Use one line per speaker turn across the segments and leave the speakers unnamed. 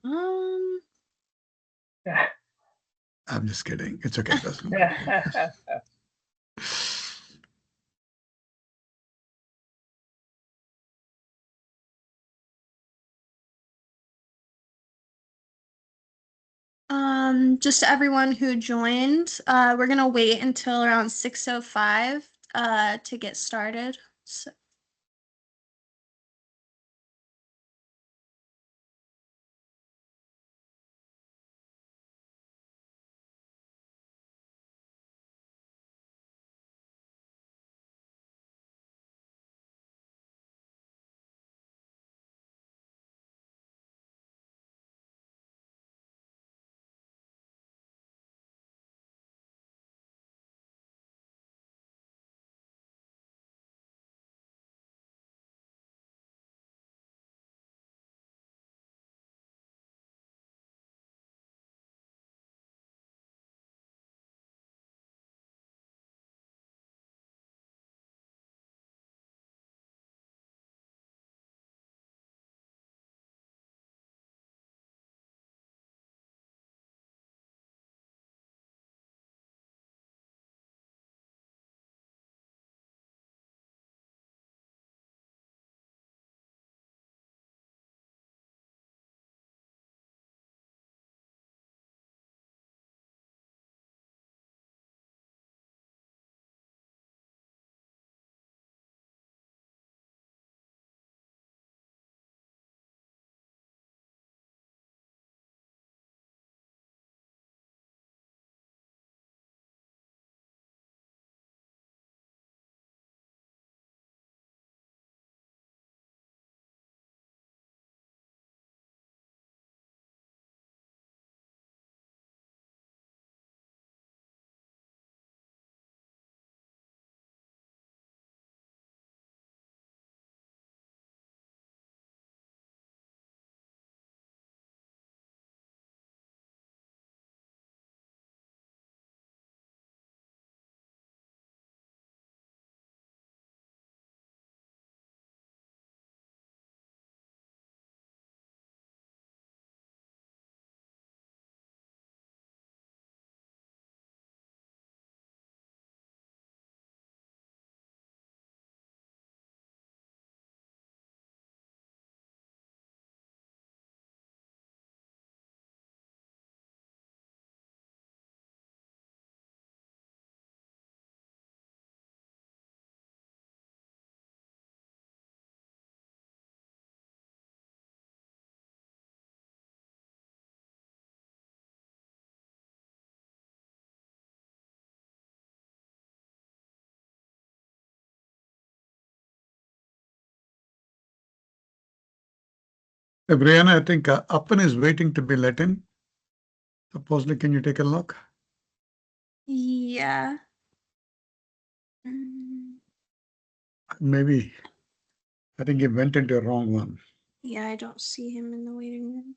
I'm just kidding. It's okay. That's not
Just to everyone who joined, we're gonna wait until around 6:05 to get started. So.
Brianna, I think Uppan is waiting to be let in. Supposedly, can you take a look?
Yeah.
Maybe. I think he went into a wrong one.
Yeah, I don't see him in the waiting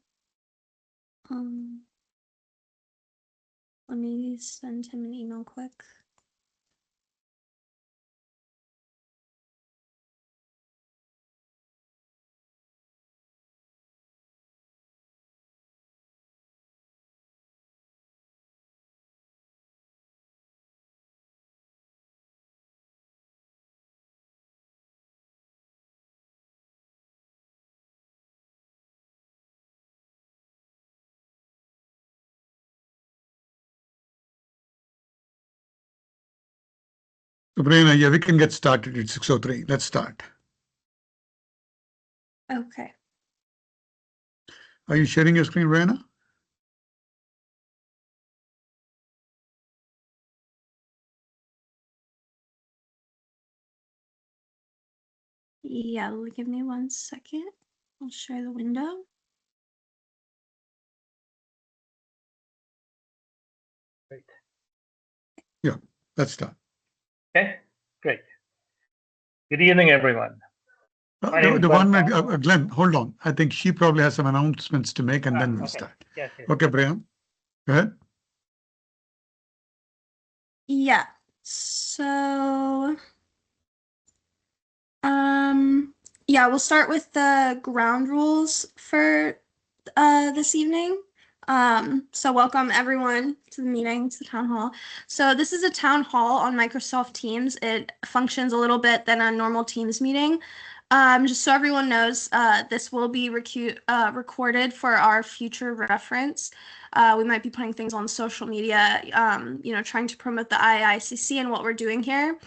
room. Let me send him an email quick.
Brianna, yeah, we can get started at 6:03. Let's start.
Okay.
Are you sharing your screen, Brianna?
Yeah, give me 1 second. I'll share the window.
Great.
Yeah, let's start.
Okay, great. Good evening, everyone.
The 1 minute, Glenn, hold on. I think she probably has some announcements to make, and then we'll start.
Yes.
Okay, Brianna, go ahead.
Yeah. So, yeah, we'll start with the ground rules for this evening. So welcome everyone to the meeting, to the town hall. So this is a town hall on Microsoft Teams. It functions a little bit than a normal Teams meeting. Just so everyone knows, this will be recorded for our future reference. We might be putting things on social media, trying to promote the IAICC and what we're doing here.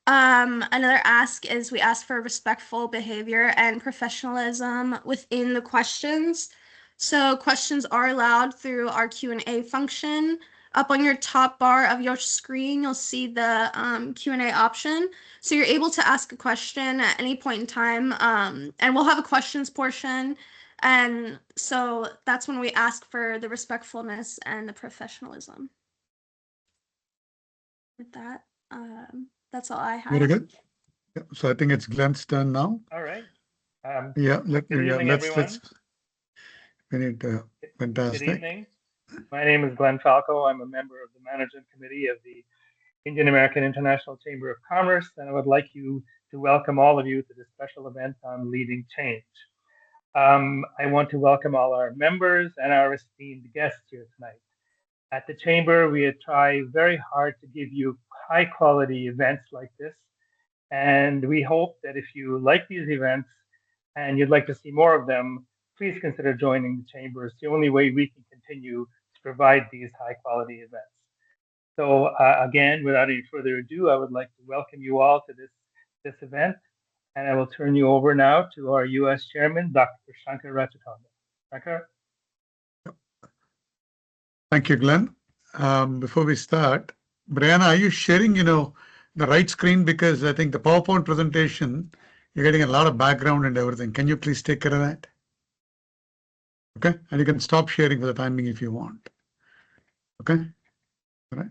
Another ask is we ask for respectful behavior and professionalism within the questions. So questions are allowed through our Q&A function. Up on your top bar of your screen, you'll see the Q&A option. So you're able to ask a question at any point in time, and we'll have a questions portion. And so that's when we ask for the respectfulness and the professionalism. With that, that's all I have.
Very good. Yeah, so I think it's Glenn's turn now.
All right.
Yeah,
Good evening, everyone.
Fantastic.
Good evening. My name is Glenn Falco. I'm a member of the Management Committee of the Indian American International Chamber of Commerce, and I would like to welcome all of you to this special event on leading change. I want to welcome all our members and our esteemed guests here tonight. At the Chamber, we try very hard to give you high-quality events like this, and we hope that if you like these events and you'd like to see more of them, please consider joining the Chamber. It's the only way we can continue to provide these high-quality events. So again, without any further ado, I would like to welcome you all to this event, and I will turn you over now to our U.S. Chairman, Dr. Shankar Ratchatonda. Shankar?
Thank you, Glenn. Before we start, Brianna, are you sharing, the right screen? Because I think the PowerPoint presentation, you're getting a lot of background and everything. Can you please take care of that? Okay, and you can stop sharing for the timing if you want. Okay, all right.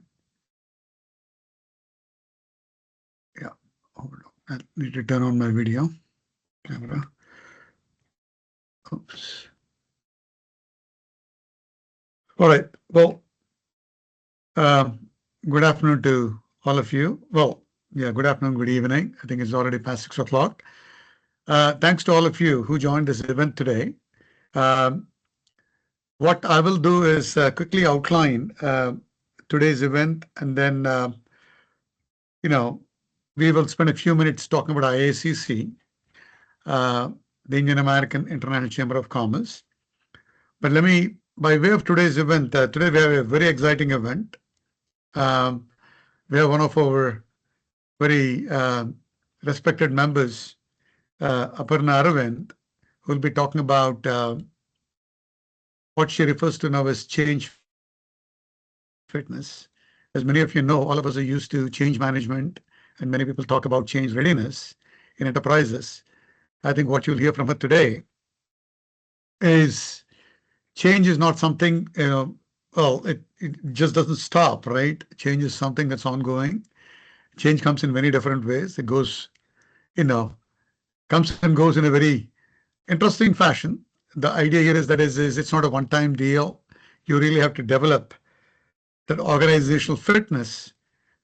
Yeah, hold on. I need to turn on my video camera. Oops. All right, well, good afternoon to all of you. Well, yeah, good afternoon, good evening. I think it's already past 6 o'clock. Thanks to all of you who joined this event today. What I will do is quickly outline today's event, and then, we will spend a few minutes talking about IAICC, the Indian American International Chamber of Commerce. But let me, by way of today's event, today we have a very exciting event. We have one of our very respected members, Aparna Aravind, who will be talking about what she refers to now as change fitness. As many of you know, all of us are used to change management, and many people talk about change readiness in enterprises. I think what you'll hear from her today is change is not something, it just doesn't stop, right? Change is something that's ongoing. Change comes in many different ways. It goes, comes and goes in a very interesting fashion. The idea here is that it's not a one-time deal. You really have to develop that organizational fitness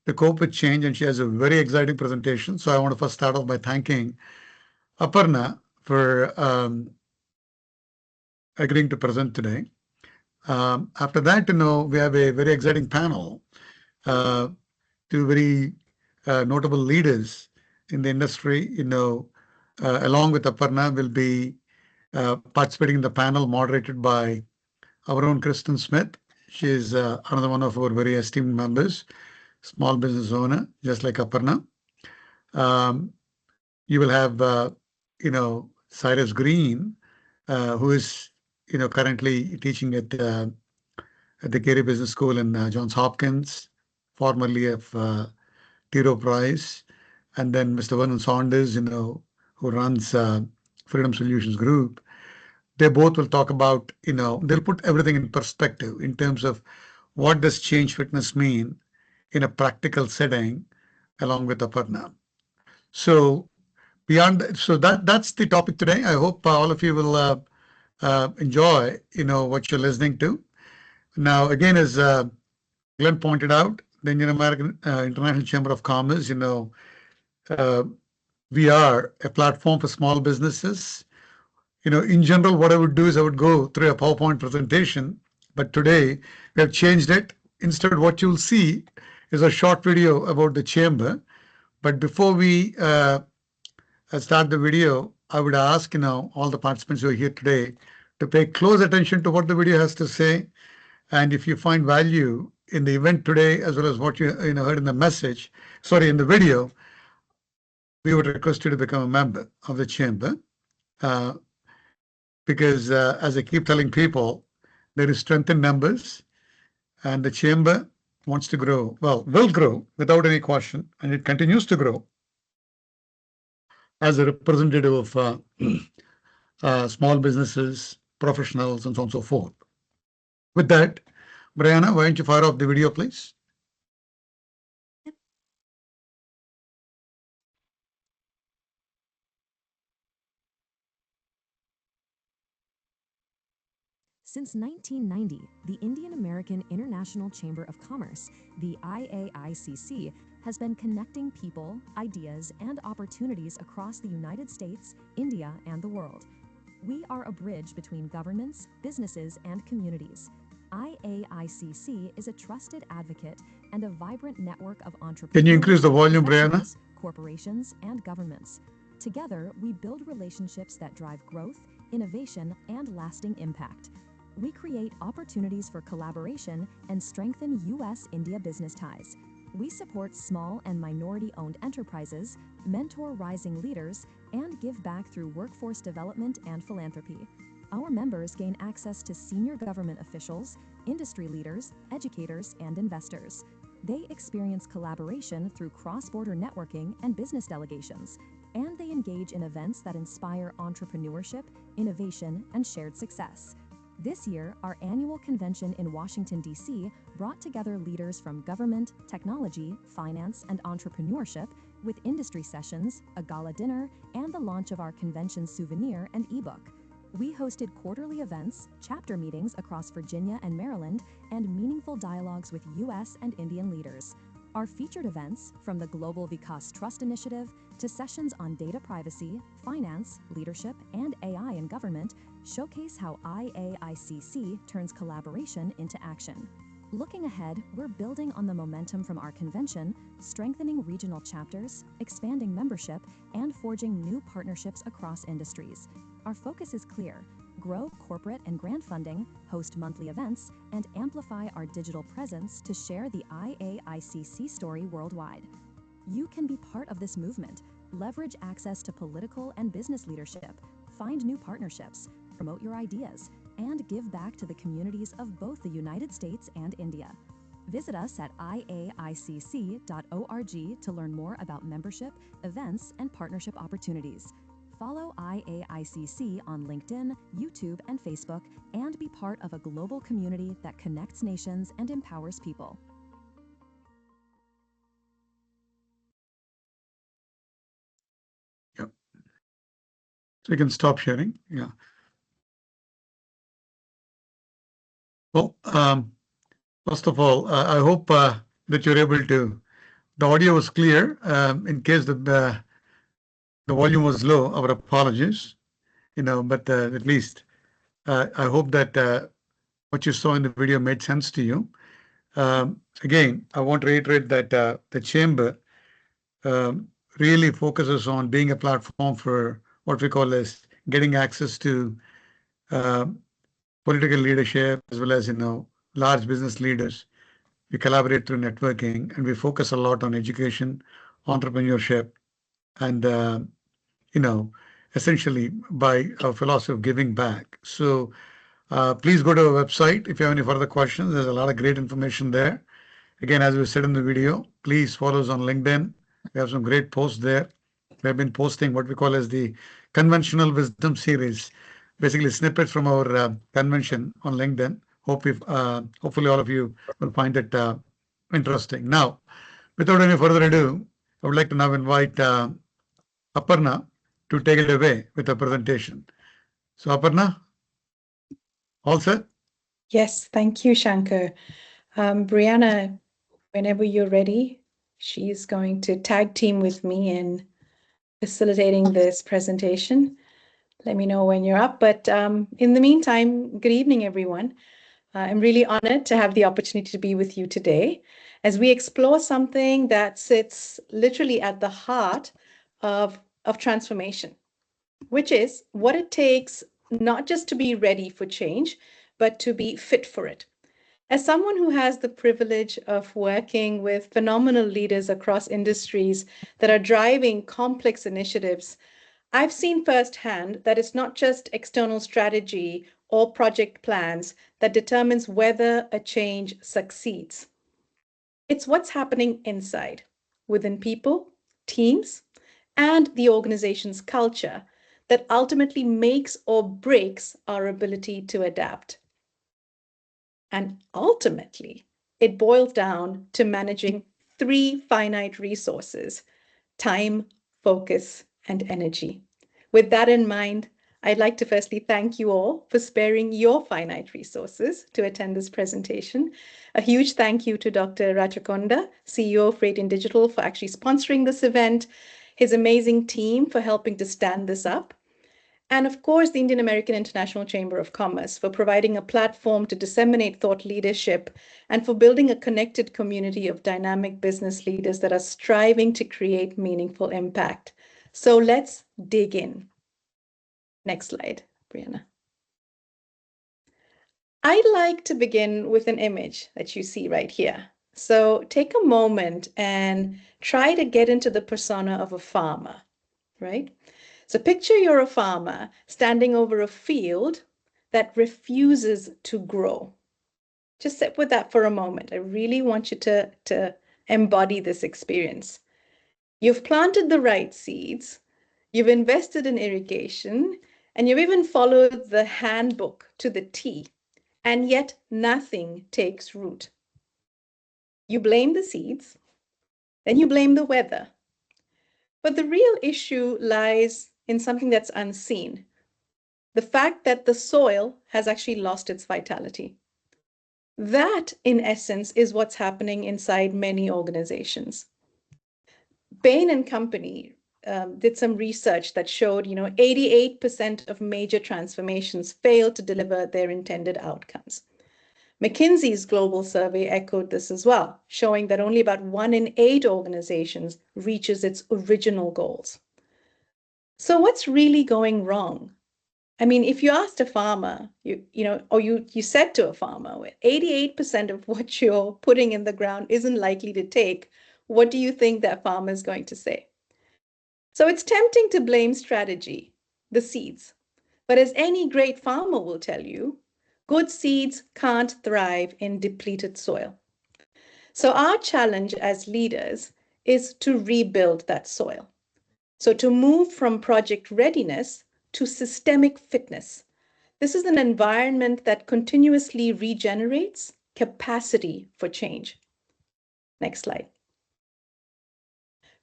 to cope with change, and she has a very exciting presentation. So I want to first start off by thanking Aparna for agreeing to present today. After that, we have a very exciting panel, two very notable leaders in the industry. Along with Aparna, will be participating in the panel moderated by our own Kristen Smith. She is another one of our very esteemed members, small business owner, just like Aparna. You will have, Cyrus Green, who is, currently teaching at the Carey Business School in Johns Hopkins, formerly of T. Rowe Price, and then Mr. Vernon Saunders, who runs Freedom Solutions Group. They both will talk about, they'll put everything in perspective in terms of what does change fitness mean in a practical setting, along with Aparna. So that's the topic today. I hope all of you will enjoy, what you're listening to. Now, again, as Glenn pointed out, the Indian American International Chamber of Commerce, we are a platform for small businesses. In general, what I would do is I would go through a PowerPoint presentation, but today we have changed it. Instead, what you'll see is a short video about the chamber. But before we start the video, I would ask, all the participants who are here today to pay close attention to what the video has to say. And if you find value in the event today, as well as what you heard in the in the video, we would request you to become a member of the chamber. Because as I keep telling people, there is strength in numbers, and the chamber wants to grow. Well, will grow without any question, and it continues to grow as a representative of small businesses, professionals, and so on and so forth. With that, Brianna, why don't you fire off the video, please?
Since 1990, the Indian American International Chamber of Commerce, the IAICC, has been connecting people, ideas, and opportunities across the United States, India, and the world. We are a bridge between governments, businesses, and communities. IAICC is a trusted advocate and a vibrant network of entrepreneurs.
Can you increase the volume, Brianna?
Corporations, and governments. Together, we build relationships that drive growth, innovation, and lasting impact. We create opportunities for collaboration and strengthen U.S.-India business ties. We support small and minority-owned enterprises, mentor rising leaders, and give back through workforce development and philanthropy. Our members gain access to senior government officials, industry leaders, educators, and investors. They experience collaboration through cross-border networking and business delegations, and they engage in events that inspire entrepreneurship, innovation, and shared success. This year, our annual convention in Washington, D.C. brought together leaders from government, technology, finance, and entrepreneurship with industry sessions, a gala dinner, and the launch of our convention souvenir and ebook. We hosted quarterly events, chapter meetings across Virginia and Maryland, and meaningful dialogues with U.S. and Indian leaders. Our featured events, from the Global Vikas Trust Initiative to sessions on data privacy, finance, leadership, and AI in government, showcase how IAICC turns collaboration into action. Looking ahead, we're building on the momentum from our convention, strengthening regional chapters, expanding membership, and forging new partnerships across industries. Our focus is clear: grow corporate and grant funding, host monthly events, and amplify our digital presence to share the IAICC story worldwide. You can be part of this movement, leverage access to political and business leadership, find new partnerships, promote your ideas, and give back to the communities of both the United States and India. Visit us at iaicc.org to learn more about membership, events, and partnership opportunities. Follow IAICC on LinkedIn, YouTube, and Facebook, and be part of a global community that connects nations and empowers people.
Yep. So you can stop sharing. Yeah. Well, first of all, I hope that you're able to. The audio was clear. In case the volume was low, our apologies. But at least I hope that what you saw in the video made sense to you. Again, I want to reiterate that the chamber really focuses on being a platform for what we call as getting access to political leadership, as well as large business leaders. We collaborate through networking, and we focus a lot on education, entrepreneurship, and essentially by our philosophy of giving back. So please go to our website if you have any further questions. There's a lot of great information there. Again, as we said in the video, please follow us on LinkedIn. We have some great posts there. We have been posting what we call as the Conventional Wisdom Series, basically snippets from our convention on LinkedIn. Hopefully all of you will find it interesting. Now, without any further ado, I would like to now invite Aparna to take it away with a presentation. So Aparna, all set?
Yes, thank you, Shankar. Brianna, whenever you're ready, she's going to tag team with me in facilitating this presentation. let me know when you're up. But in the meantime, good evening, everyone. I'm really honored to have the opportunity to be with you today as we explore something that sits literally at the heart of transformation, which is what it takes not just to be ready for change, but to be fit for it. As someone who has the privilege of working with phenomenal leaders across industries that are driving complex initiatives, I've seen firsthand that it's not just external strategy or project plans that determines whether a change succeeds. It's what's happening inside, within people, teams, and the organization's culture that ultimately makes or breaks our ability to adapt. And ultimately, it boils down to managing three finite resources: time, focus, and energy. With that in mind, I'd like to firstly thank you all for sparing your finite resources to attend this presentation. A huge thank you to Dr. Rajakonda, CEO of Freight and Digital, for actually sponsoring this event, his amazing team for helping to stand this up, and of course, the Indian American International Chamber of Commerce for providing a platform to disseminate thought leadership and for building a connected community of dynamic business leaders that are striving to create meaningful impact. So let's dig in. Next slide, Brianna. I'd like to begin with an image that you see right here. So take a moment and try to get into the persona of a farmer, right? So picture you're a farmer standing over a field that refuses to grow. Just sit with that for a moment. I really want you to embody this experience. You've planted the right seeds, you've invested in irrigation, and you've even followed the handbook to the T, and yet nothing takes root. You blame the seeds, then you blame the weather. But the real issue lies in something that's unseen. The fact that the soil has actually lost its vitality. That, in essence, is what's happening inside many organizations. Bain and Company did some research that showed, 88% of major transformations fail to deliver their intended outcomes. McKinsey's global survey echoed this as well, showing that only about 1 in 8 organizations reaches its original goals. So what's really going wrong? I mean, if you asked a farmer, you said to a farmer, 88% of what you're putting in the ground isn't likely to take, what do you think that farmer is going to say? So it's tempting to blame strategy, the seeds. But as any great farmer will tell you, good seeds can't thrive in depleted soil. So our challenge as leaders is to rebuild that soil. So to move from project readiness to systemic fitness. This is an environment that continuously regenerates capacity for change. Next slide.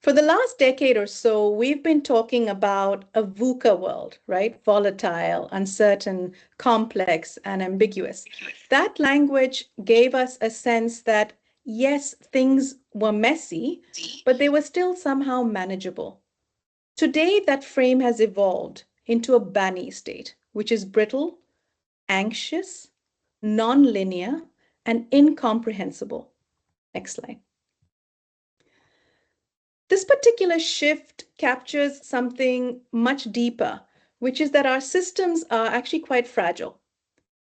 For the last decade or so, we've been talking about a VUCA world, right? Volatile, uncertain, complex, and ambiguous. That language gave us a sense that, yes, things were messy, but they were still somehow manageable. Today, that frame has evolved into a BANI state, which is brittle, anxious, non-linear, and incomprehensible. Next slide. This particular shift captures something much deeper, which is that our systems are actually quite fragile,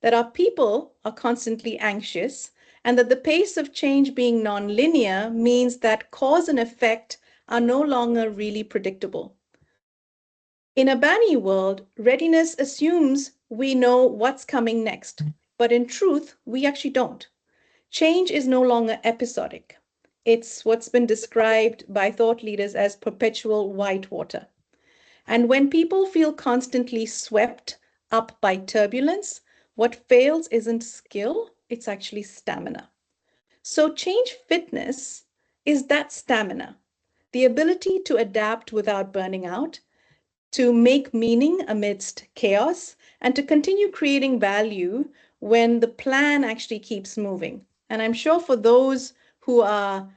that our people are constantly anxious, and that the pace of change being non-linear means that cause and effect are no longer really predictable. In a BANI world, readiness assumes we know what's coming next, but in truth, we actually don't. Change is no longer episodic. It's what's been described by thought leaders as perpetual whitewater. And when people feel constantly swept up by turbulence, what fails isn't skill, it's actually stamina. So change fitness is that stamina, the ability to adapt without burning out, to make meaning amidst chaos, and to continue creating value when the plan actually keeps moving. And I'm sure for those who are,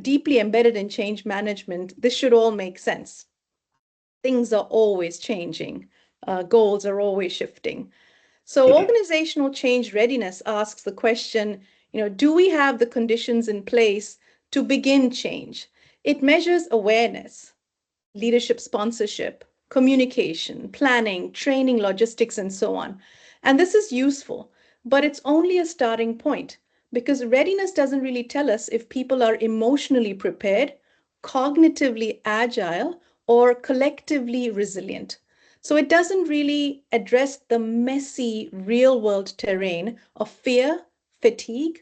deeply embedded in change management, this should all make sense. Things are always changing. goals are always shifting. So organizational change readiness asks the question, do we have the conditions in place to begin change? It measures awareness, leadership sponsorship, communication, planning, training, logistics, and so on. And this is useful, but it's only a starting point because readiness doesn't really tell us if people are emotionally prepared, cognitively agile, or collectively resilient. So it doesn't really address the messy real world terrain of fear, fatigue,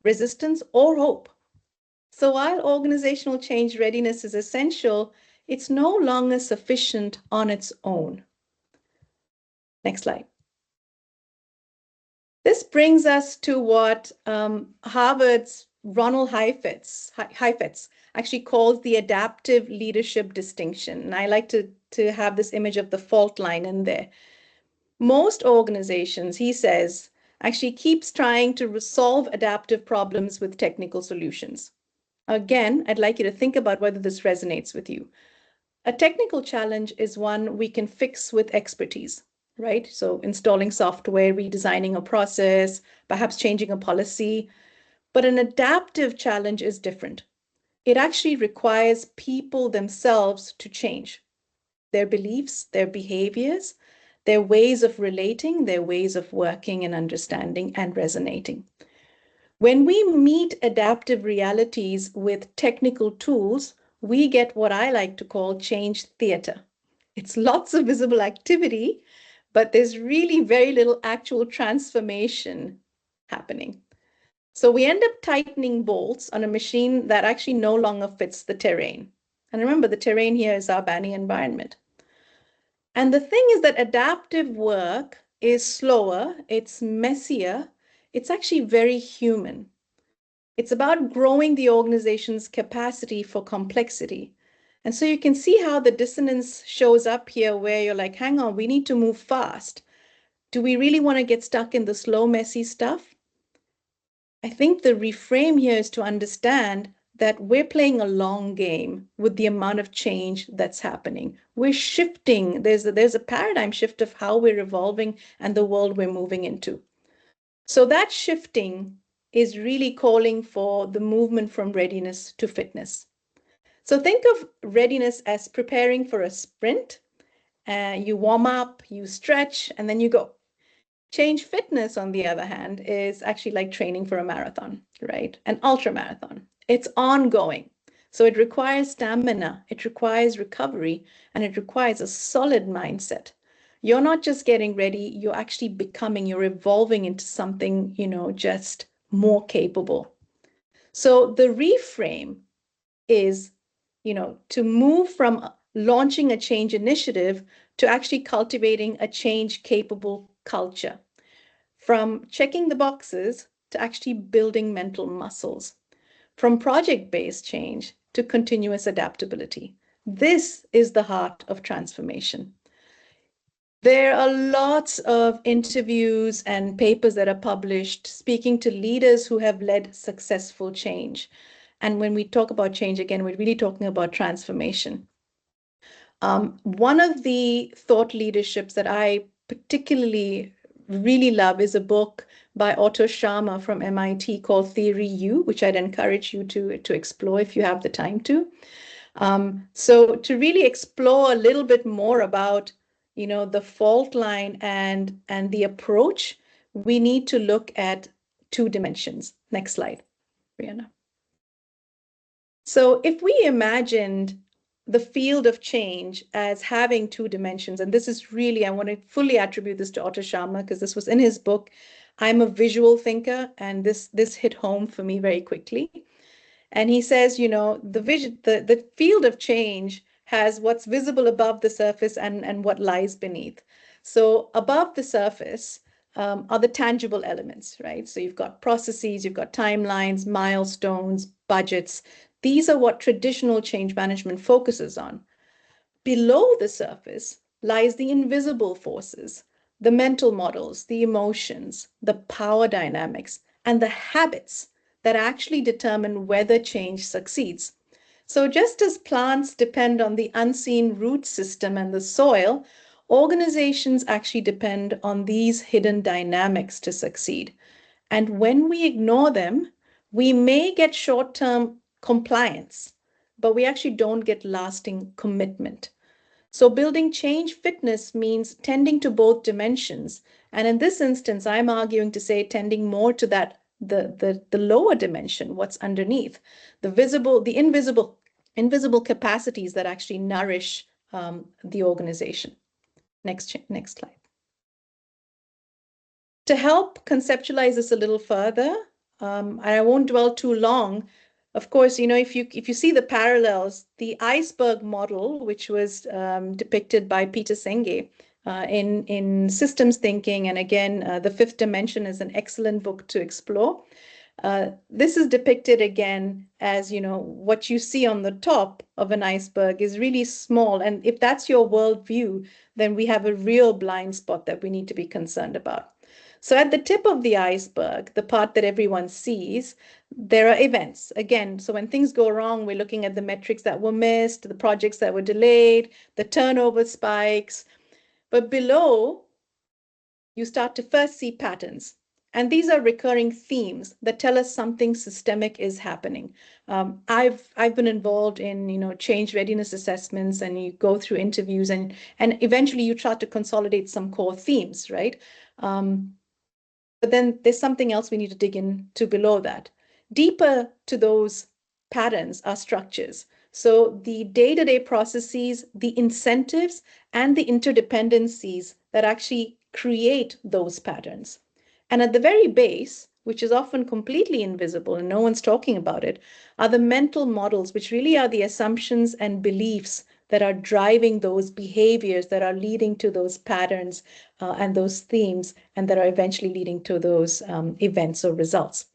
resistance, or hope. So while organizational change readiness is essential, it's no longer sufficient on its own. Next slide. This brings us to what Harvard's Ronald Heifetz actually calls the adaptive leadership distinction. And I like to have this image of the fault line in there. Most organizations, he says, actually keeps trying to resolve adaptive problems with technical solutions. Again, I'd like you to think about whether this resonates with you. A technical challenge is one we can fix with expertise, right? So installing software, redesigning a process, perhaps changing a policy. But an adaptive challenge is different. It actually requires people themselves to change their beliefs, their behaviors, their ways of relating, their ways of working and understanding and resonating. When we meet adaptive realities with technical tools, we get what I like to call change theater. It's lots of visible activity, but there's really very little actual transformation happening. So we end up tightening bolts on a machine that actually no longer fits the terrain. And remember, the terrain here is our BANI environment. And the thing is that adaptive work is slower, it's messier, it's actually very human. It's about growing the organization's capacity for complexity. And so you can see how the dissonance shows up here where you're like, hang on, we need to move fast. Do we really want to get stuck in the slow, messy stuff? I think the reframe here is to understand that we're playing a long game with the amount of change that's happening. We're shifting. There's a paradigm shift of how we're evolving and the world we're moving into. So that shifting is really calling for the movement from readiness to fitness. So think of readiness as preparing for a sprint. You warm up, you stretch, and then you go. Change fitness, on the other hand, is actually like training for a marathon, right? An ultra marathon. It's ongoing. So it requires stamina, it requires recovery, and it requires a solid mindset. You're not just getting ready, you're actually becoming, you're evolving into something, just more capable. So the reframe is, to move from launching a change initiative to actually cultivating a change capable culture. From checking the boxes to actually building mental muscles. From project-based change to continuous adaptability. This is the heart of transformation. There are lots of interviews and papers that are published speaking to leaders who have led successful change. And when we talk about change, again, we're really talking about transformation. One of the thought leaderships that I particularly really love is a book by Otto Scharmer from MIT called Theory U, which I'd encourage you to explore if you have the time to. So to really explore a little bit more about the fault line and the approach, we need to look at two dimensions. Next slide, Brianna. So if we imagined the field of change as having two dimensions, and this is really, I want to fully attribute this to Otto Scharmer because this was in his book. I'm a visual thinker, and this hit home for me very quickly. And he says, the field of change has what's visible above the surface and what lies beneath. So above the surface are the tangible elements, right? So you've got processes, you've got timelines, milestones, budgets. These are what traditional change management focuses on. Below the surface lies the invisible forces, the mental models, the emotions, the power dynamics, and the habits that actually determine whether change succeeds. So just as plants depend on the unseen root system and the soil, Organizations actually depend on these hidden dynamics to succeed. And when we ignore them, we may get short-term compliance, but we actually don't get lasting commitment. So building change fitness means tending to both dimensions. And in this instance, I'm arguing to say tending more to that, the lower dimension, what's underneath, the visible, the invisible capacities that actually nourish the organization. Next slide. To help conceptualize this a little further, I won't dwell too long. Of course, you know, if you see the parallels, the iceberg model, which was depicted by Peter Senge in systems thinking, and again, The Fifth Dimension is an excellent book to explore. This is depicted again as, you know, what you see on the top of an iceberg is really small. And if that's your worldview, then we have a real blind spot that we need to be concerned about. So at the tip of the iceberg, the part that everyone sees, there are events. Again, so when things go wrong, we're looking at the metrics that were missed, the projects that were delayed, the turnover spikes. But below, you start to first see patterns. And these are recurring themes that tell us something systemic is happening. I've been involved in, you know, change readiness assessments, and you go through interviews, and eventually you try to consolidate some core themes, right? But then there's something else we need to dig into below that. Deeper to those patterns are structures. So the day-to-day processes, the incentives, and the interdependencies that actually create those patterns. And at the very base, which is often completely invisible and no one's talking about it, are the mental models, which really are the assumptions and beliefs that are driving those behaviors that are leading to those patterns and those themes, and that are eventually leading to those events or results.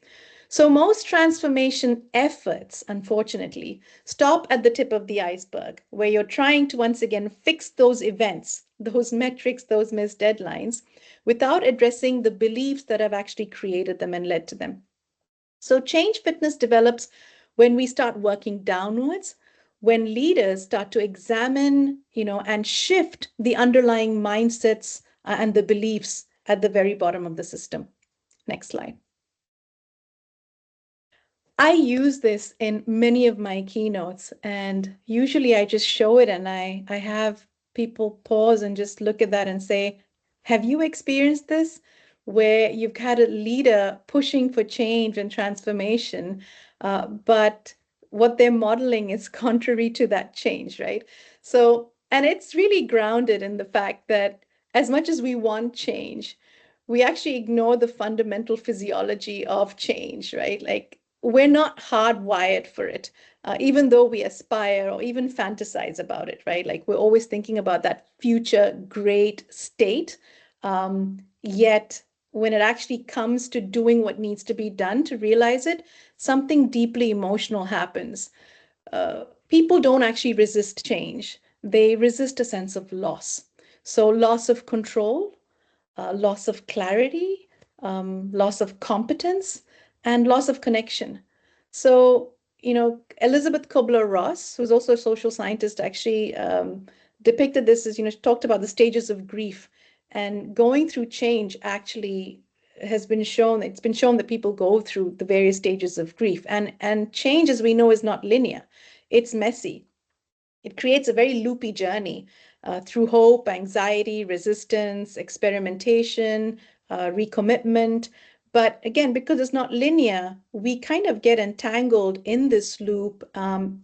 So most transformation efforts, unfortunately, stop at the tip of the iceberg, where you're trying to once again fix those events, those metrics, those missed deadlines, without addressing the beliefs that have actually created them and led to them. So change fitness develops when we start working downwards, when leaders start to examine, you know, and shift the underlying mindsets and the beliefs at the very bottom of the system. Next slide. I use this in many of my keynotes, and usually I just show it and I have people pause and just look at that and say, have you experienced this? Where you've had a leader pushing for change and transformation, but what they're modeling is contrary to that change, right? So, and it's really grounded in the fact that as much as we want change, we actually ignore the fundamental physiology of change, right? Like, we're not hardwired for it, even though we aspire or even fantasize about it, right? Like, we're always thinking about that future great state. Yet when it actually comes to doing what needs to be done to realize it, something deeply emotional happens. People don't actually resist change. They resist a sense of loss. So loss of control, loss of clarity, loss of competence, and loss of connection. So, you know, Elizabeth Kubler-Ross, who's also a social scientist, actually depicted this as, you know, she talked about the stages of grief. And going through change actually has been shown, it's been shown that people go through the various stages of grief. And change, as we know, is not linear. It's messy. It creates a very loopy journey through hope, anxiety, resistance, experimentation, recommitment. But again, because it's not linear, we kind of get entangled in this loop. And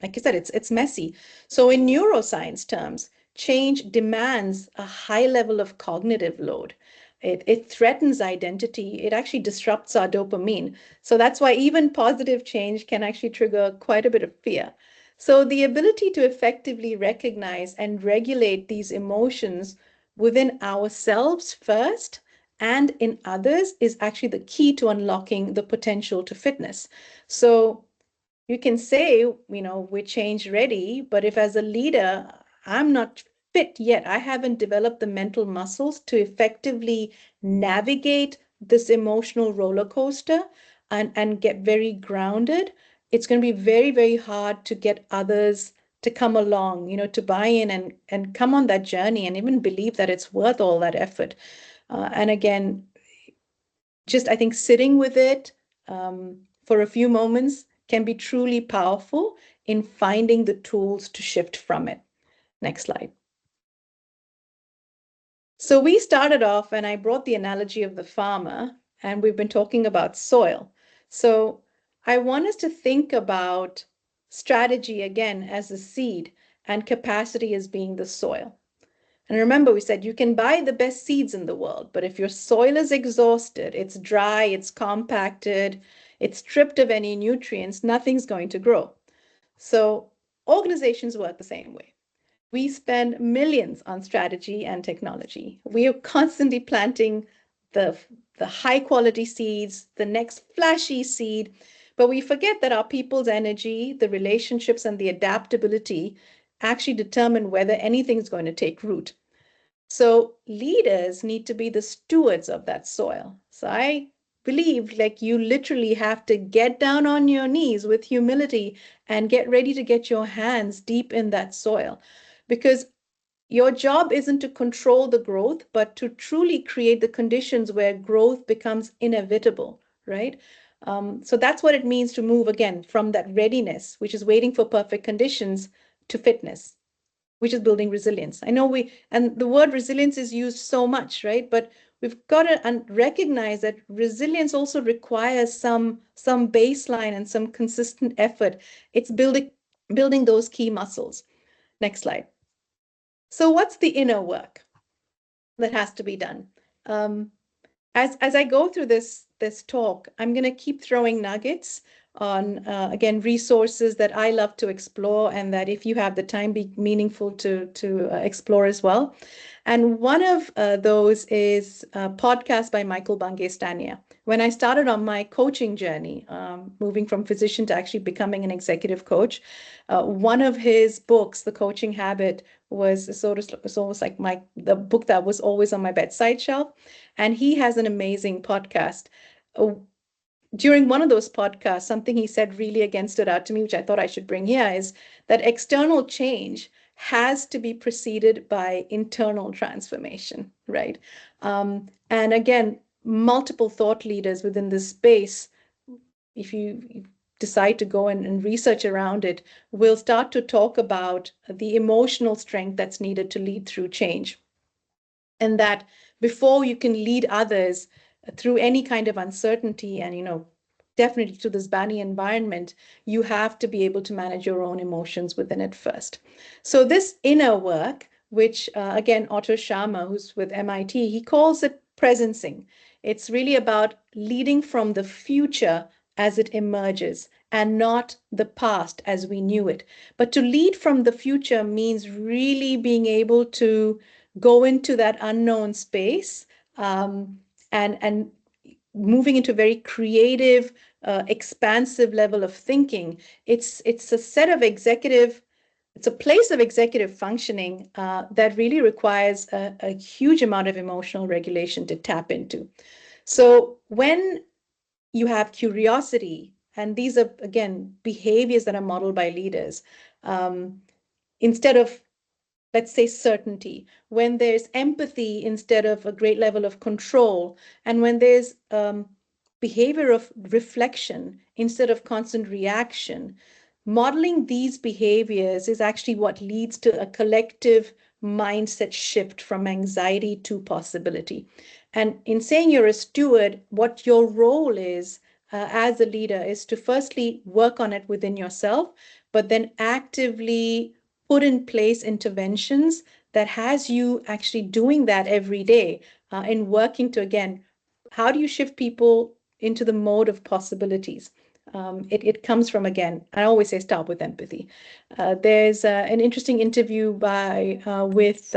like I said, it's messy. So in neuroscience terms, change demands a high level of cognitive load. It threatens identity. It actually disrupts our dopamine. So that's why even positive change can actually trigger quite a bit of fear. So the ability to effectively recognize and regulate these emotions within ourselves first and in others is actually the key to unlocking the potential to fitness. So you can say, you know, we're change ready, but if as a leader, I'm not fit yet, I haven't developed the mental muscles to effectively navigate this emotional roller coaster and get very grounded, it's going to be very, very hard to get others to come along, to buy in and come on that journey and even believe that it's worth all that effort. And again, just I think sitting with it for a few moments can be truly powerful in finding the tools to shift from it. Next slide. So we started off, and I brought the analogy of the farmer, and we've been talking about soil. So I want us to think about strategy again as a seed and capacity as being the soil. And remember, we said you can buy the best seeds in the world, but if your soil is exhausted, it's dry, it's compacted, it's stripped of any nutrients, nothing's going to grow. So organizations work the same way. We spend millions on strategy and technology. We are constantly planting the high quality seeds, the next flashy seed, but we forget that our people's energy, the relationships, and the adaptability actually determine whether anything's going to take root. So leaders need to be the stewards of that soil. So I believe like you literally have to get down on your knees with humility and get ready to get your hands deep in that soil, because your job isn't to control the growth, but to truly create the conditions where growth becomes inevitable, right? So that's what it means to move again from that readiness, which is waiting for perfect conditions, to fitness, which is building resilience. I know and the word resilience is used so much, right? But we've got to recognize that resilience also requires some baseline and some consistent effort. It's building those key muscles. Next slide. So what's the inner work that has to be done? As I go through this talk, I'm going to keep throwing nuggets on, again, resources that I love to explore and that if you have the time, be meaningful to explore as well. And one of those is a podcast by Michael Bungay-Stanier. When I started on my coaching journey, moving from physician to actually becoming an executive coach, one of his books, The Coaching Habit, was it's almost like the book that was always on my bedside shelf. And he has an amazing podcast. During one of those podcasts, something he said really again stood out to me, which I thought I should bring here, is that external change has to be preceded by internal transformation, right? And again, multiple thought leaders within this space, if you decide to go and research around it, will start to talk about the emotional strength that's needed to lead through change. And that before you can lead others through any kind of uncertainty and, definitely to this BANI environment, you have to be able to manage your own emotions within it first. So this inner work, which again, Otto Scharmer, who's with MIT, he calls it presencing. It's really about leading from the future as it emerges and not the past as we knew it. But to lead from the future means really being able to go into that unknown space and moving into very creative, expansive level of thinking. It's a set of it's a place of executive functioning that really requires a huge amount of emotional regulation to tap into. So when you have curiosity, and these are, again, behaviors that are modeled by leaders, instead of, let's say, certainty, when there's empathy instead of a great level of control, and when there's behavior of reflection instead of constant reaction, modeling these behaviors is actually what leads to a collective mindset shift from anxiety to possibility. And in saying you're a steward, what your role is as a leader is to firstly work on it within yourself, but then actively put in place interventions that has you actually doing that every day and working to, again, how do you shift people into the mode of possibilities? It comes from, again, I always say start with empathy. There's an interesting interview with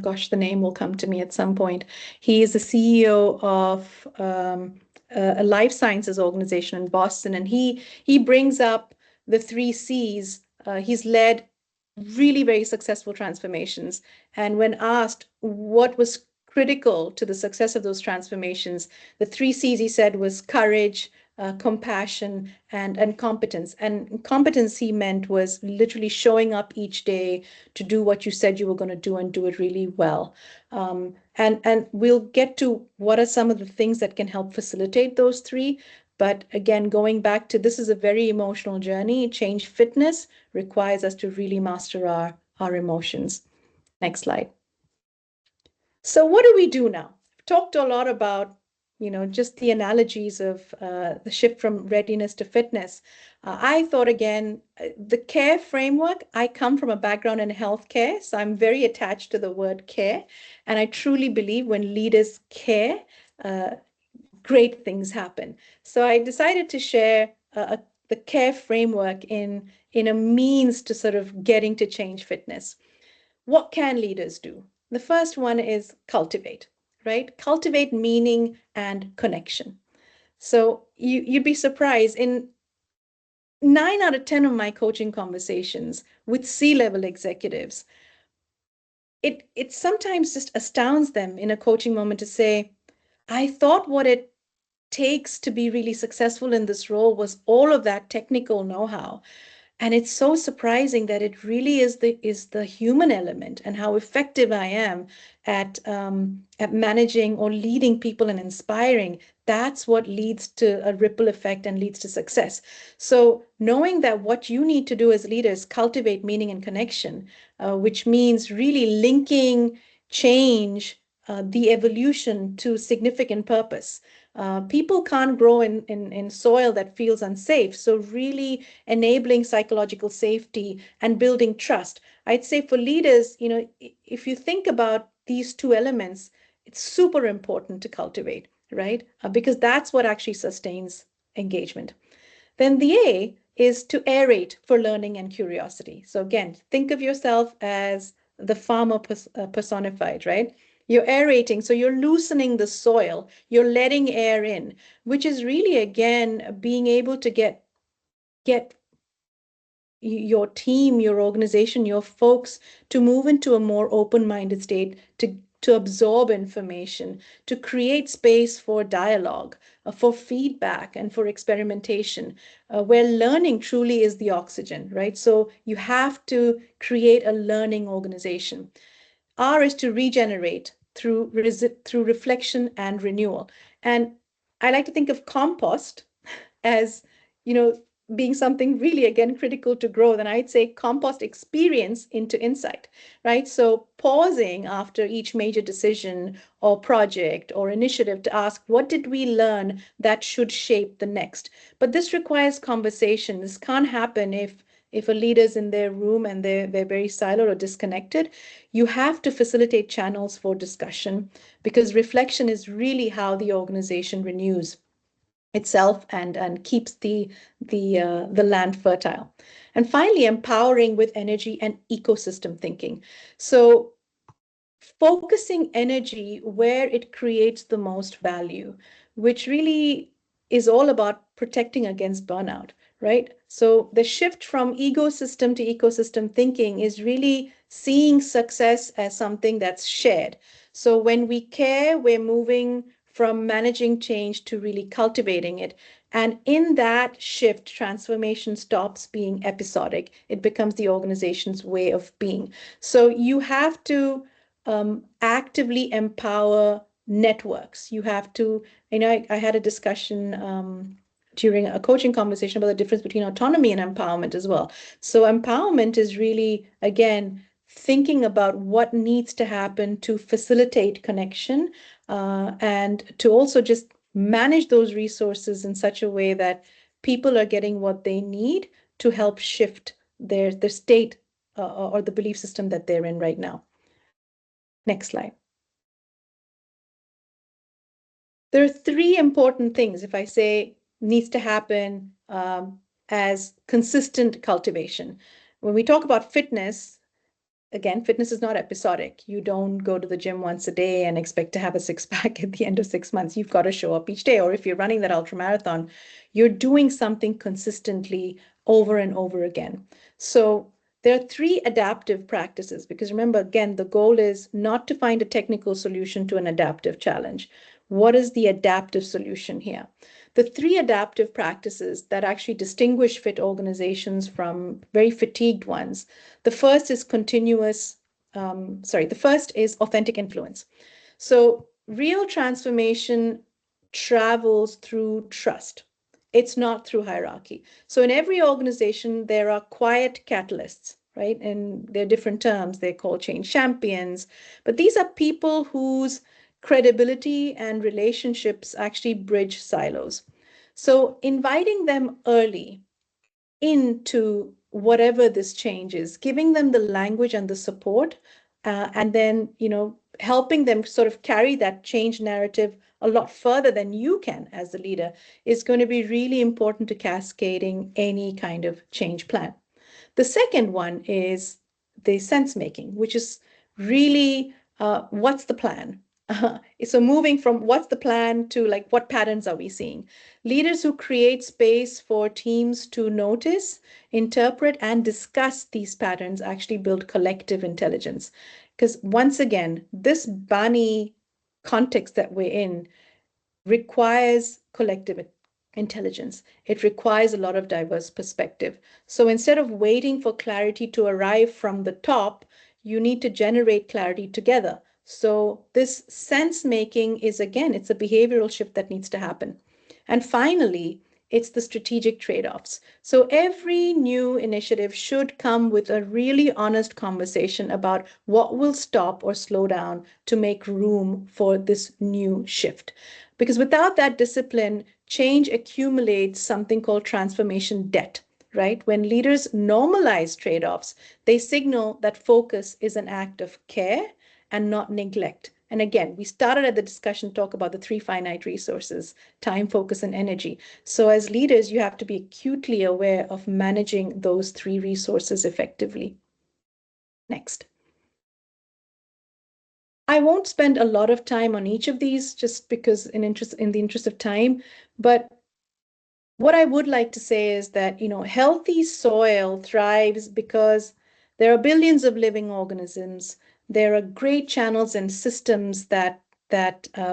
gosh, the name will come to me at some point. He is the CEO of a life sciences organization in Boston, and he brings up the 3 C's. He's led really very successful transformations. And when asked what was critical to the success of those transformations, the 3 C's he said was courage, compassion, and competence. And competency meant was literally showing up each day to do what you said you were going to do and do it really well. And we'll get to what are some of the things that can help facilitate those three. But again, going back to this is a very emotional journey. Change fitness requires us to really master our emotions. Next slide. So what do we do now? I've talked a lot about, just the analogies of the shift from readiness to fitness. I thought, again, the care framework, I come from a background in healthcare, so I'm very attached to the word care. And I truly believe when leaders care, great things happen. So I decided to share the care framework in a means to sort of getting to change fitness. What can leaders do? The first one is cultivate, right? Cultivate meaning and connection. So you'd be surprised, in 9 out of 10 of my coaching conversations with C-level executives, it sometimes just astounds them in a coaching moment to say, I thought what it takes to be really successful in this role was all of that technical know-how. And it's so surprising that it really is the human element and how effective I am at managing or leading people and inspiring. That's what leads to a ripple effect and leads to success. So knowing that what you need to do as leaders, cultivate meaning and connection, which means really linking change, the evolution to significant purpose. People can't grow in soil that feels unsafe. So really enabling psychological safety and building trust. I'd say for leaders, if you think about these two elements, it's super important to cultivate, right? Because that's what actually sustains engagement. Then the A is to aerate for learning and curiosity. So again, think of yourself as the farmer personified, right? You're aerating, so you're loosening the soil, you're letting air in, which is really, again, being able to get your team, your organization, your folks to move into a more open-minded state, to absorb information, to create space for dialogue, for feedback, and for experimentation, where learning truly is the oxygen, right? So you have to create a learning organization. R is to regenerate through reflection and renewal. And I like to think of compost as, being something really, again, critical to growth. And I'd say compost experience into insight, right? So pausing after each major decision or project or initiative to ask, what did we learn that should shape the next? But this requires conversation. This can't happen if a leader's in their room and they're very siloed or disconnected. You have to facilitate channels for discussion, because reflection is really how the organization renews itself and keeps the land fertile. And finally, empowering with energy and ecosystem thinking. So focusing energy where it creates the most value, which really is all about protecting against burnout, right? So the shift from ecosystem to ecosystem thinking is really seeing success as something that's shared. So when we care, we're moving from managing change to really cultivating it. And in that shift, transformation stops being episodic. It becomes the organization's way of being. So you have to actively empower networks. You have to, I had a discussion during a coaching conversation about the difference between autonomy and empowerment as well. So empowerment is really, again, thinking about what needs to happen to facilitate connection, and to also just manage those resources in such a way that people are getting what they need to help shift their state or the belief system that they're in right now. Next slide. There are 3 important things, if I say, needs to happen as consistent cultivation. When we talk about fitness, again, fitness is not episodic. You don't go to the gym once a day and expect to have a six-pack at the end of 6 months. You've got to show up each day. Or if you're running that ultramarathon, you're doing something consistently over and over again. So There are 3 adaptive practices, because remember, again, the goal is not to find a technical solution to an adaptive challenge. What is the adaptive solution here? The 3 adaptive practices that actually distinguish fit organizations from very fatigued ones. The first is the first is authentic influence. So real transformation travels through trust. It's not through hierarchy. So in every organization, there are quiet catalysts, right? And they're different terms. They're called change champions. But these are people whose credibility and relationships actually bridge silos. So inviting them early into whatever this change is, giving them the language and the support, and then, helping them sort of carry that change narrative a lot further than you can as the leader is going to be really important to cascading any kind of change plan. The second one is the sense making, which is really what's the plan? So moving from what's the plan to like what patterns are we seeing? Leaders who create space for teams to notice, interpret, and discuss these patterns actually build collective intelligence. Because once again, this BANI context that we're in requires collective intelligence. It requires a lot of diverse perspective. So instead of waiting for clarity to arrive from the top, you need to generate clarity together. So this sense making is, again, it's a behavioral shift that needs to happen. And finally, it's the strategic trade-offs. So every new initiative should come with a really honest conversation about what will stop or slow down to make room for this new shift. Because without that discipline, change accumulates something called transformation debt, right? When leaders normalize trade-offs, they signal that focus is an act of care and not neglect. And again, we started at the discussion talk about the 3 finite resources: time, focus, and energy. So as leaders, you have to be acutely aware of managing those 3 resources effectively. Next. I won't spend a lot of time on each of these just because in the interest of time, but what I would like to say is that, healthy soil thrives because there are billions of living organisms. There are great channels and systems that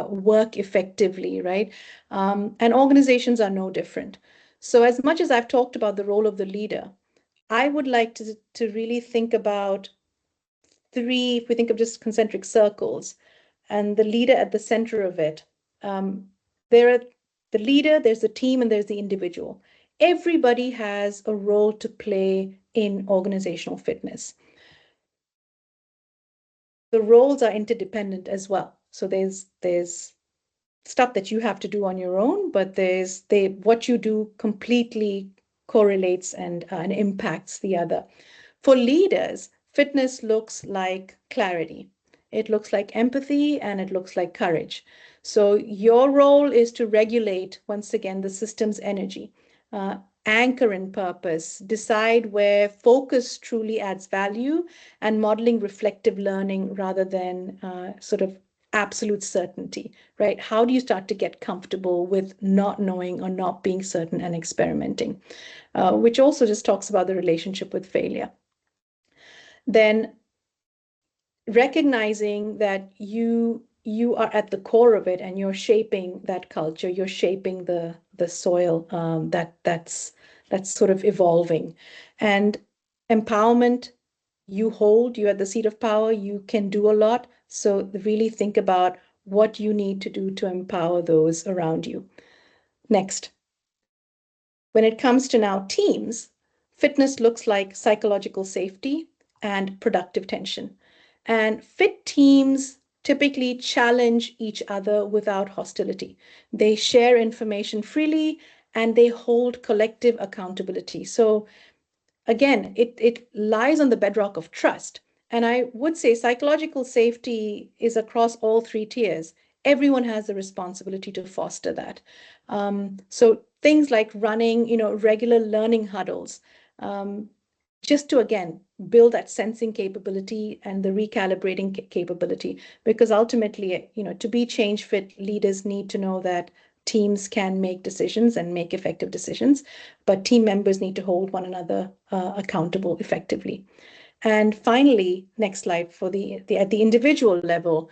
work effectively, right? And organizations are no different. So as much as I've talked about the role of the leader, I would like to really think about 3, if we think of just concentric circles, and the leader at the center of it. There are the leader, there's the team, and there's the individual. Everybody has a role to play in organizational fitness. The roles are interdependent as well. So there's stuff that you have to do on your own, but what you do completely correlates and impacts the other. For leaders, fitness looks like clarity. It looks like empathy, and it looks like courage. So your role is to regulate, once again, the system's energy, anchor in purpose, decide where focus truly adds value, and modeling reflective learning rather than sort of absolute certainty, right? How do you start to get comfortable with not knowing or not being certain and experimenting, which also just talks about the relationship with failure. Then recognizing that you are at the core of it and you're shaping that culture, you're shaping the soil that's sort of evolving. And empowerment, you're at the seat of power, you can do a lot. So really think about what you need to do to empower those around you. Next. When it comes to now teams, fitness looks like psychological safety and productive tension. And fit teams typically challenge each other without hostility. They share information freely and they hold collective accountability. So again, it lies on the bedrock of trust. And I would say psychological safety is across all 3 tiers. Everyone has a responsibility to foster that. So things like running, regular learning huddles, just to, again, build that sensing capability and the recalibrating capability, because ultimately, to be change fit, leaders need to know that teams can make decisions and make effective decisions, but team members need to hold one another accountable effectively. And finally, next slide, for at the individual level,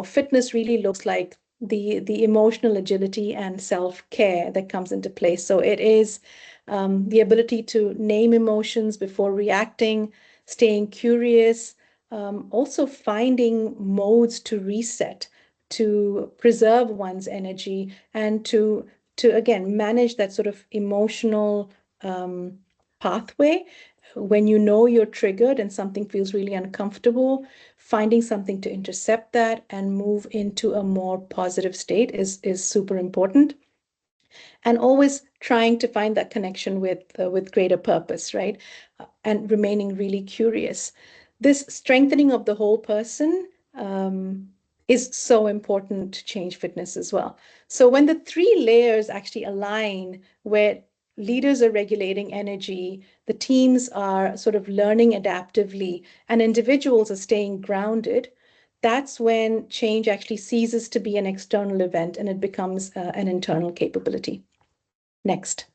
fitness really looks like the emotional agility and self-care that comes into place. So it is the ability to name emotions before reacting, staying curious, also finding modes to reset, to preserve one's energy, and to again manage that sort of emotional pathway. When you know you're triggered and something feels really uncomfortable, finding something to intercept that and move into a more positive state is super important. And always trying to find that connection with greater purpose, right? And remaining really curious. This strengthening of the whole person is so important to change fitness as well. So when the three layers actually align, where leaders are regulating energy, the teams are sort of learning adaptively, and individuals are staying grounded, that's when change actually ceases to be an external event and it becomes an internal capability. Next.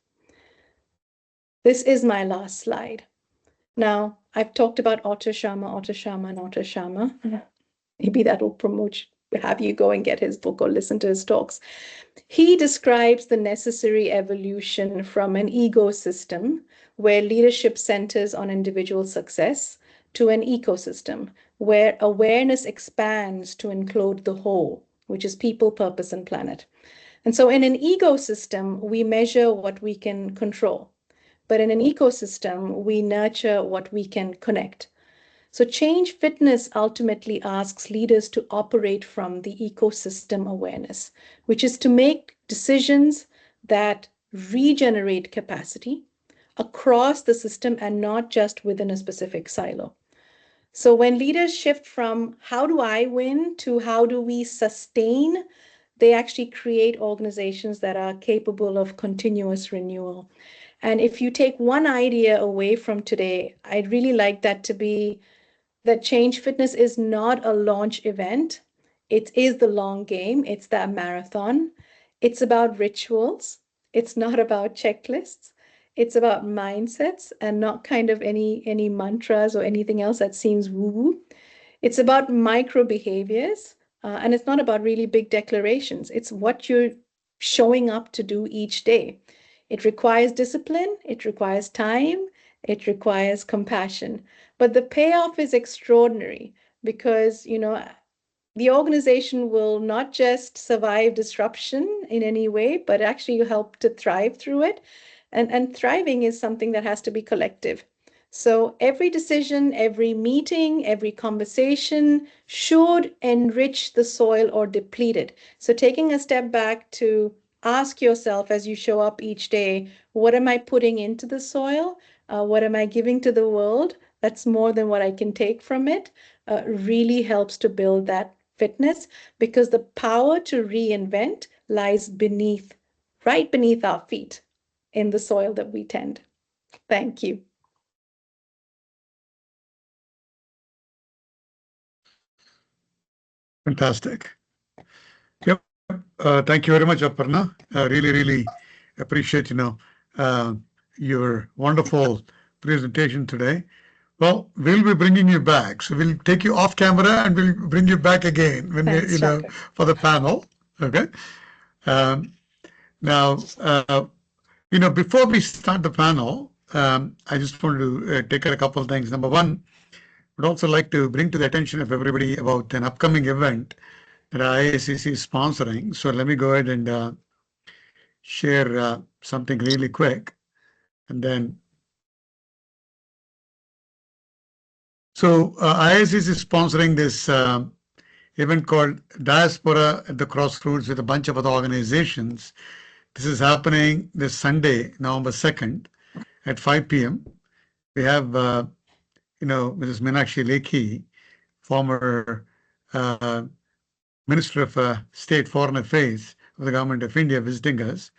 This is my last slide. Now, I've talked about Otto Sharma. Maybe that will have you go and get his book or listen to his talks. He describes the necessary evolution from an ecosystem where leadership centers on individual success to an ecosystem where awareness expands to include the whole, which is people, purpose, and planet. And so in an ecosystem, we measure what we can control. But in an ecosystem, we nurture what we can connect. So change fitness ultimately asks leaders to operate from the ecosystem awareness, which is to make decisions that regenerate capacity across the system and not just within a specific silo. So when leaders shift from how do I win to how do we sustain, they actually create organizations that are capable of continuous renewal. And if you take one idea away from today, I'd really like that to be that change fitness is not a launch event. It is the long game. It's that marathon. It's about rituals. It's not about checklists. It's about mindsets and not kind of any mantras or anything else that seems woo-woo. It's about micro behaviors, and it's not about really big declarations. It's what you're showing up to do each day. It requires discipline. It requires time. It requires compassion. But the payoff is extraordinary because, the organization will not just survive disruption in any way, but actually help to thrive through it. And thriving is something that has to be collective. So every decision, every meeting, every conversation should enrich the soil or deplete it. So taking a step back to ask yourself as you show up each day, what am I putting into the soil? What am I giving to the world? That's more than what I can take from it. Really helps to build that fitness, because the power to reinvent lies right beneath our feet in the soil that we tend. Thank you.
Fantastic. Yep. Thank you very much, Aparna. Really appreciate, your wonderful presentation today. Well, we'll be bringing you back. So we'll take you off camera and we'll bring you back again when
Thanks,
for the panel. Okay. Now, before we start the panel, I just wanted to take care of a couple of things. Number one, I'd also like to bring to the attention of everybody about an upcoming event that IAICC is sponsoring. So let me go ahead and share something really quick. And then, so IAICC is sponsoring this event called Diaspora at the Crossroads with a bunch of other organizations. This is happening this Sunday, November 2nd at 5 p.m. We have, Mrs. Meenakshi Lekhi, former Minister of State Foreign Affairs of the Government of India, visiting us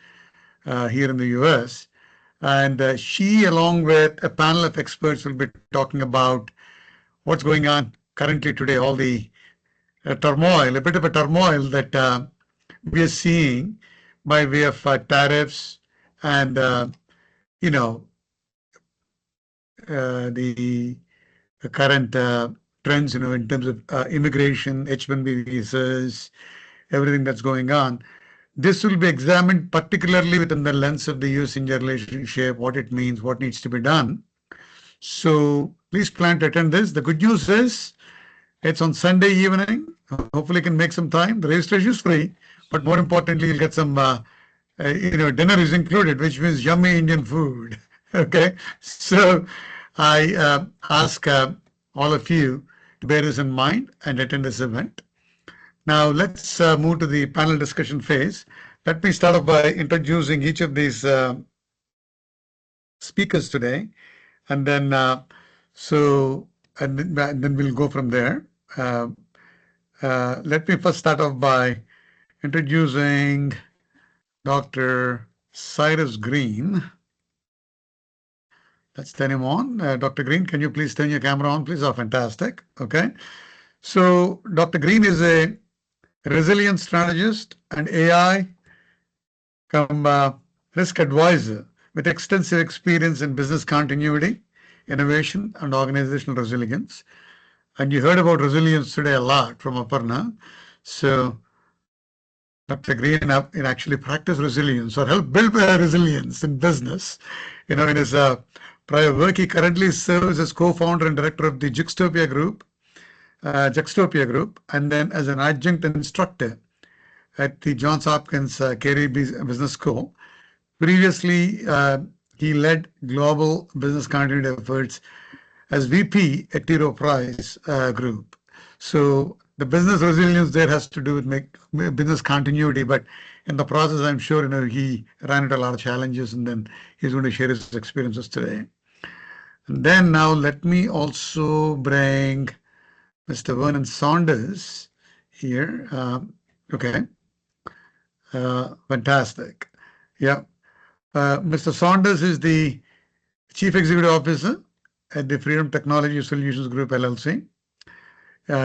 here in the US. And she, along with a panel of experts, will be talking about what's going on currently today, all the turmoil, a bit of a turmoil that we are seeing by way of tariffs and, you know, the current trends, in terms of immigration, H-1B visas, everything that's going on. This will be examined particularly within the lens of the US-India relationship, what it means, what needs to be done. So please plan to attend this. The good news is it's on Sunday evening. Hopefully you can make some time. The registration is free, but more importantly, you'll get some, dinner is included, which means yummy Indian food. Okay. So I ask all of you to bear this in mind and attend this event. Now let's move to the panel discussion phase. Let me start off by introducing each of these speakers today, and then then we'll go from there. Let me first start off by introducing Dr. Cyrus Green. Let's turn him on. Dr. Green, can you please turn your camera on, please? Oh, fantastic. Okay. So Dr. Green is a resilience strategist and AI risk advisor with extensive experience in business continuity, innovation, and organizational resilience. And you heard about resilience today a lot from Aparna. So Dr. Green actually practiced resilience or helped build resilience in business. In his prior work, he currently serves as co-founder and director of the Juxtopia Group, and then as an adjunct instructor at the Johns Hopkins Carey Business School. Previously, he led global business continuity efforts as VP at T. Rowe Price Group. So the business resilience there has to do with business continuity, but in the process, I'm sure he ran into a lot of challenges, and then he's going to share his experiences today. And then now let me also bring Mr. Vernon Saunders here. Okay. Fantastic. Yeah. Mr. Saunders is the Chief Executive Officer at the Freedom Technology Solutions Group, LLC.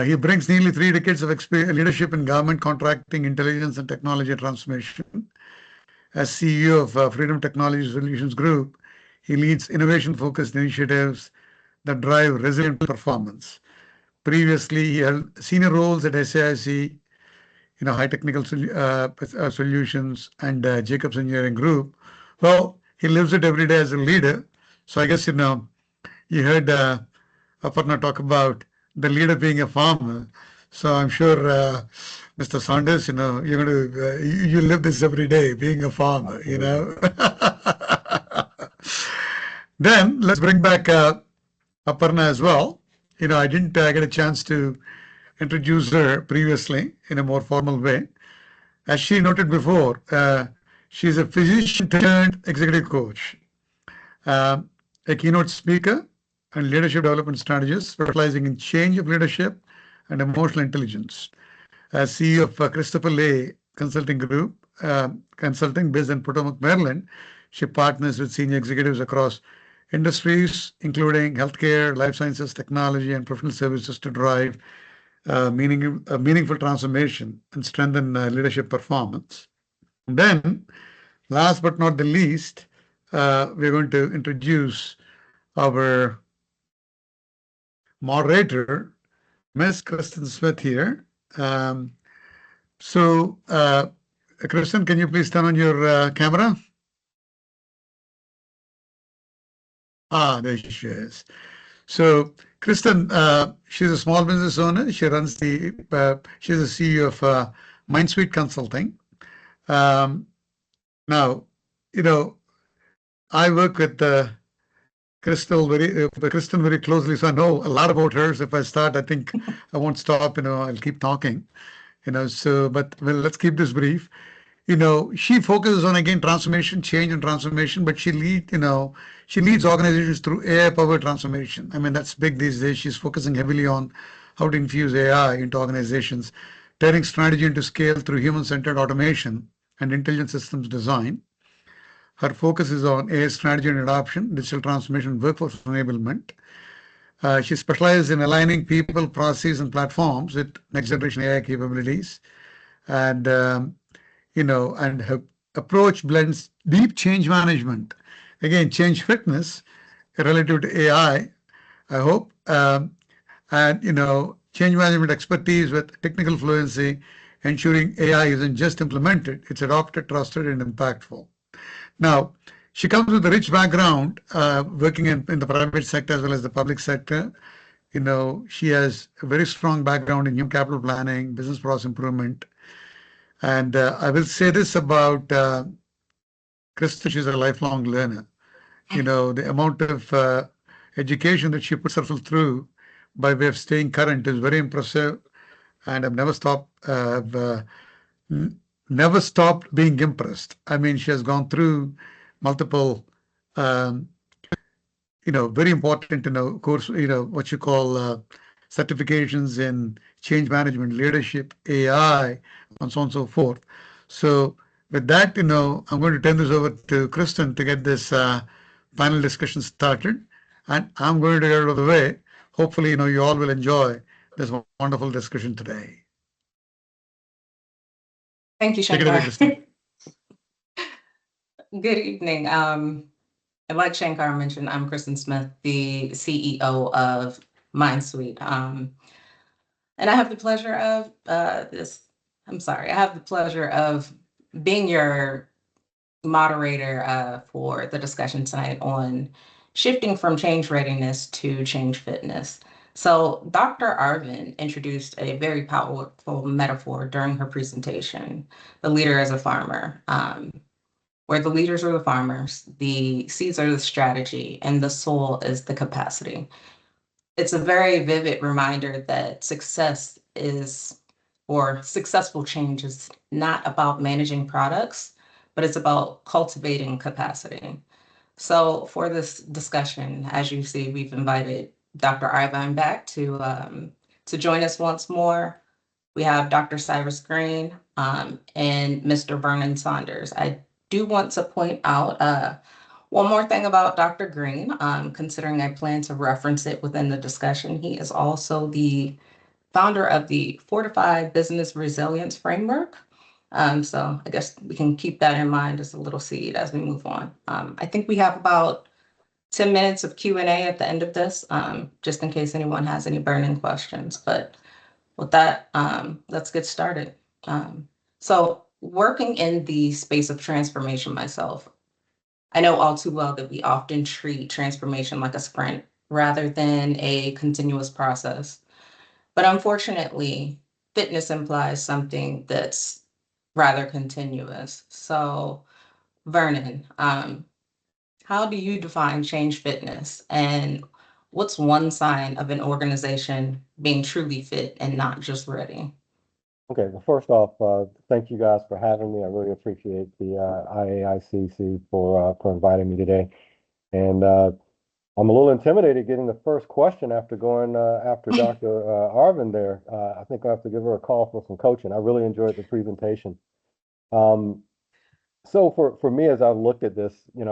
He brings nearly 3 decades of leadership in government contracting, intelligence, and technology transformation. As CEO of Freedom Technology Solutions Group, he leads innovation-focused initiatives that drive resilient performance. Previously, he held senior roles at SAIC, High Technical Solutions, and Jacobs Engineering Group. Well, he lives it every day as a leader. So I guess, you heard Aparna talk about the leader being a farmer. So I'm sure, Mr. Saunders, you're going to, you live this every day, being a farmer, Then let's bring back Aparna as well. I didn't get a chance to introduce her previously in a more formal way. As she noted before, she's a physician turned executive coach, a keynote speaker and leadership development strategist specializing in change of leadership and emotional intelligence. As CEO of Christopher Lay Consulting Group, consulting based in Potomac, Maryland, she partners with senior executives across industries, including healthcare, life sciences, technology, and professional services to drive meaningful transformation and strengthen leadership performance. And then, last but not the least, we're going to introduce our moderator, Ms. Kristen Smith here. Kristen, can you please turn on your camera? There she is. So Kristen, she's a small business owner. She runs she's the CEO of MindSuite Consulting. Now, I work with Kristen very closely, so I know a lot about her. So if I start, I think I won't stop. I'll keep talking. But let's keep this brief. She focuses on, again, transformation, change and transformation, but she leads organizations through AI-powered transformation. I mean, that's big these days. She's focusing heavily on how to infuse AI into organizations, turning strategy into scale through human-centered automation and intelligent systems design. Her focus is on AI strategy and adoption, digital transformation, workforce enablement. She specializes in aligning people, processes, and platforms with next-generation AI capabilities. And her approach blends deep change management, again, change fitness relative to I hope, and change management expertise with technical fluency, ensuring AI isn't just implemented, it's adopted, trusted, and impactful. Now, she comes with a rich background working in the private sector as well as the public sector. She has a very strong background in human capital planning, business process improvement. And I will say this about Kristen, she's a lifelong learner. The amount of education that she puts herself through by way of staying current is very impressive. And I've never stopped being impressed. I mean, she has gone through multiple um, very important, course, what you call certifications in change management, leadership, AI, and so on and so forth. So with that, I'm going to turn this over to Kristen to get this panel discussion started. And I'm going to get out of the way. Hopefully, you all will enjoy this wonderful discussion today.
Thank you,
Take it away,
Shankar.
Kristen.
Good evening. Like Shankar mentioned, I'm Kristen Smith, the CEO of MindSuite. And I have the pleasure of I have the pleasure of being your moderator for the discussion tonight on shifting from change readiness to change fitness. So Dr. Arvind introduced a very powerful metaphor during her presentation, the leader as a farmer, where the leaders are the farmers, the seeds are the strategy, and the soul is the capacity. It's a very vivid reminder that successful change is not about managing products, but it's about cultivating capacity. So for this discussion, as you see, we've invited Dr. Arvind back to join us once more. We have Dr. Cyrus Green and Mr. Vernon Saunders. I do want to point out one more thing about Dr. Green, considering I plan to reference it within the discussion. He is also the founder of the Fortified Business Resilience Framework. So I guess we can keep that in mind as a little seed as we move on. I think we have about 10 minutes of Q&A at the end of this, just in case anyone has any burning questions. But with that, let's get started. So working in the space of transformation myself, I know all too well that we often treat transformation like a sprint rather than a continuous process. But unfortunately, fitness implies something that's rather continuous. So Vernon, how do you define change fitness? And what's one sign of an organization being truly fit and not just ready?
Okay, well, first off, thank you guys for having me. I really appreciate the IAICC for inviting me today. And I'm a little intimidated getting the first question after going after Dr. Arvind there. I think I have to give her a call for some coaching. I really enjoyed the presentation. So for me, as I've looked at this, and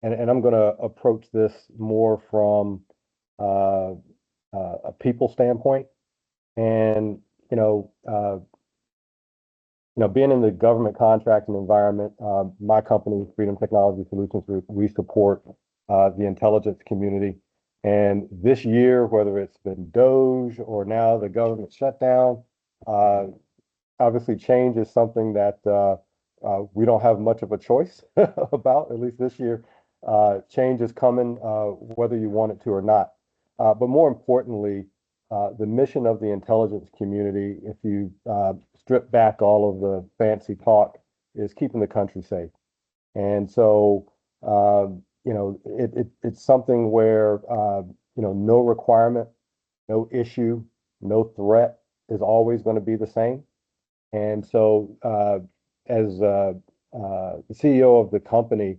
I'm going to approach this more from a people standpoint, and being in the government contracting environment, my company, Freedom Technology Solutions Group, we support the intelligence community. And this year, whether it's been Doge or now the government shutdown, obviously change is something that we don't have much of a choice about, at least this year. Change is coming, whether you want it to or not. But more importantly, the mission of the intelligence community, if you strip back all of the fancy talk, is keeping the country safe. And so, it's something where, no requirement, no issue, no threat is always going to be the same. And so, as the CEO of the company,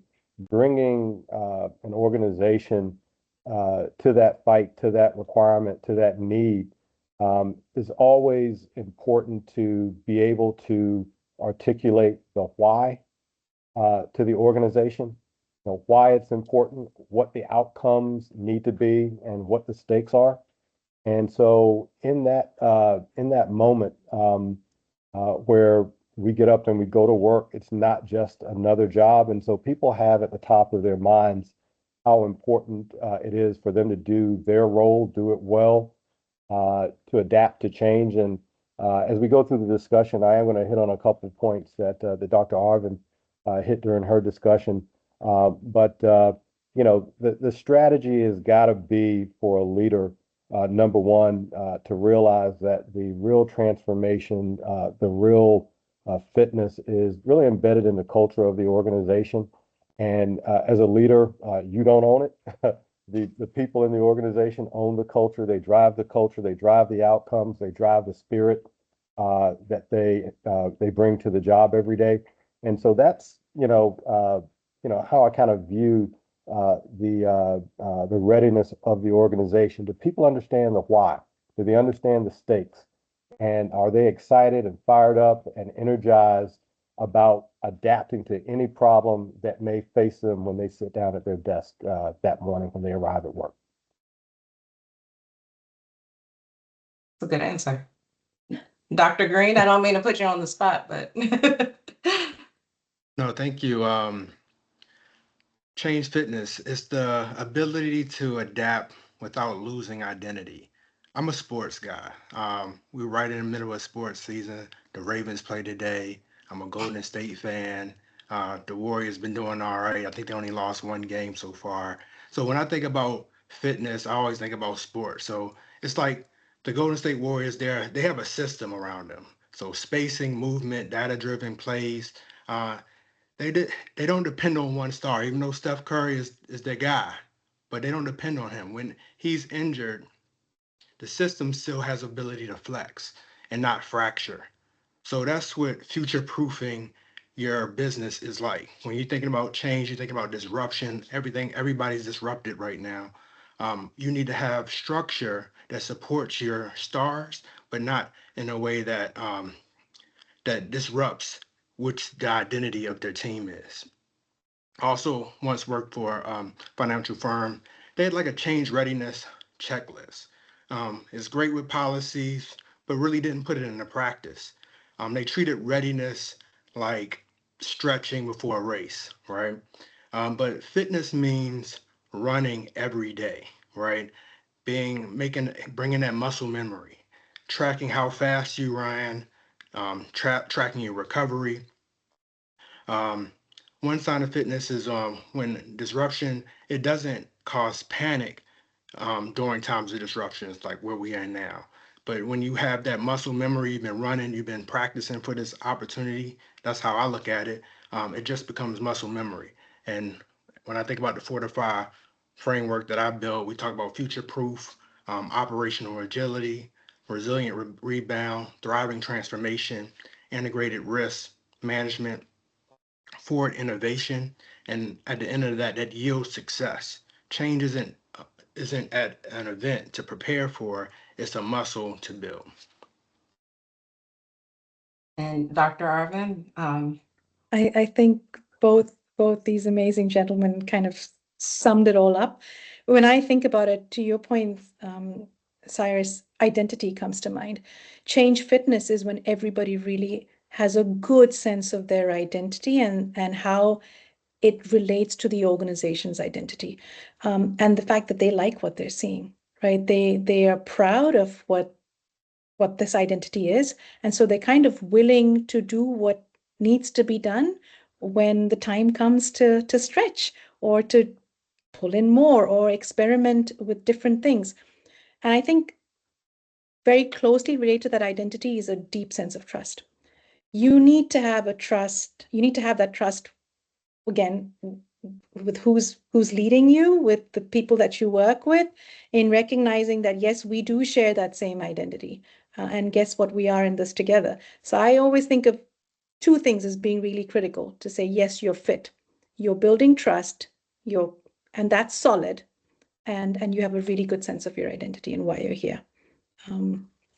bringing an organization to that fight, to that requirement, to that need, is always important to be able to articulate the why to the organization, why it's important, what the outcomes need to be, and what the stakes are. And so in that moment where we get up and we go to work. It's not just another job. And so people have at the top of their minds how important it is for them to do their role, do it well, to adapt to change. And as we go through the discussion, I am going to hit on a couple of points that Dr. Arvin hit during her discussion. But the strategy has got to be for a leader, number one, to realize that the real transformation, the real fitness is really embedded in the culture of the organization. And as a leader, you don't own it. The people in the organization own the culture. They drive the culture. They drive the outcomes. They drive the spirit that they bring to the job every day. And so that's how I kind of view the readiness of the organization. Do people understand the why? Do they understand the stakes? And are they excited and fired up and energized about adapting to any problem that may face them when they sit down at their desk that morning when they arrive at work?
That's a good answer. Dr. Green, I don't mean to put you on the spot, but
No, thank you. Change fitness is the ability to adapt without losing identity. I'm a sports guy. We're right in the middle of sports season. The Ravens play today. I'm a Golden State fan. The Warriors been doing all right. I think they only lost one game so far. So when I think about fitness, I always think about sports. So it's like the Golden State Warriors, they have a system around them. So spacing, movement, data-driven plays. They don't depend on one star, even though Steph Curry is their guy, but they don't depend on him. When he's injured, the system still has ability to flex and not fracture. So that's what future-proofing your business is like. When you're thinking about change, you're thinking about disruption, everybody's disrupted right now. You need to have structure that supports your stars, but not in a way that that disrupts which the identity of their team is. Also once worked for a financial firm. They had like a change readiness checklist. It's great with policies, but really didn't put it into practice. They treated readiness like stretching before a race, right? But fitness means running every day, right? Bringing that muscle memory, tracking how fast you ran, tracking your recovery. Um, One sign of fitness is when disruption, it doesn't cause panic during times of disruptions like where we are now. But when you have that muscle memory, you've been running, you've been practicing for this opportunity, that's how I look at it. It just becomes muscle memory. And when I think about the Fortify framework that I built, we talk about future proof, operational agility, resilient rebound, thriving transformation, integrated risk management, forward innovation, and at the end of that, that yields success. Change isn't at an event to prepare for; it's a muscle to build.
and Dr. Arvin,
I think both these amazing gentlemen kind of summed it all up. When I think about it, to your point, Cyrus, identity comes to mind. Change fitness is when everybody really has a good sense of their identity and how it relates to the organization's identity, and the fact that they like what they're seeing, right? They are proud of what this identity is, and so they're kind of willing to do what needs to be done when the time comes to stretch or to pull in more or experiment with different things. And I think very closely related to that identity is a deep sense of trust. You need to have a trust. You need to have that trust, again, with who's leading you, with the people that you work with, in recognizing that, yes, we do share that same identity. And guess what? We are in this together. So I always think of two things as being really critical to say, yes, you're fit. You're building trust, and that's solid. And you have a really good sense of your identity and why you're here.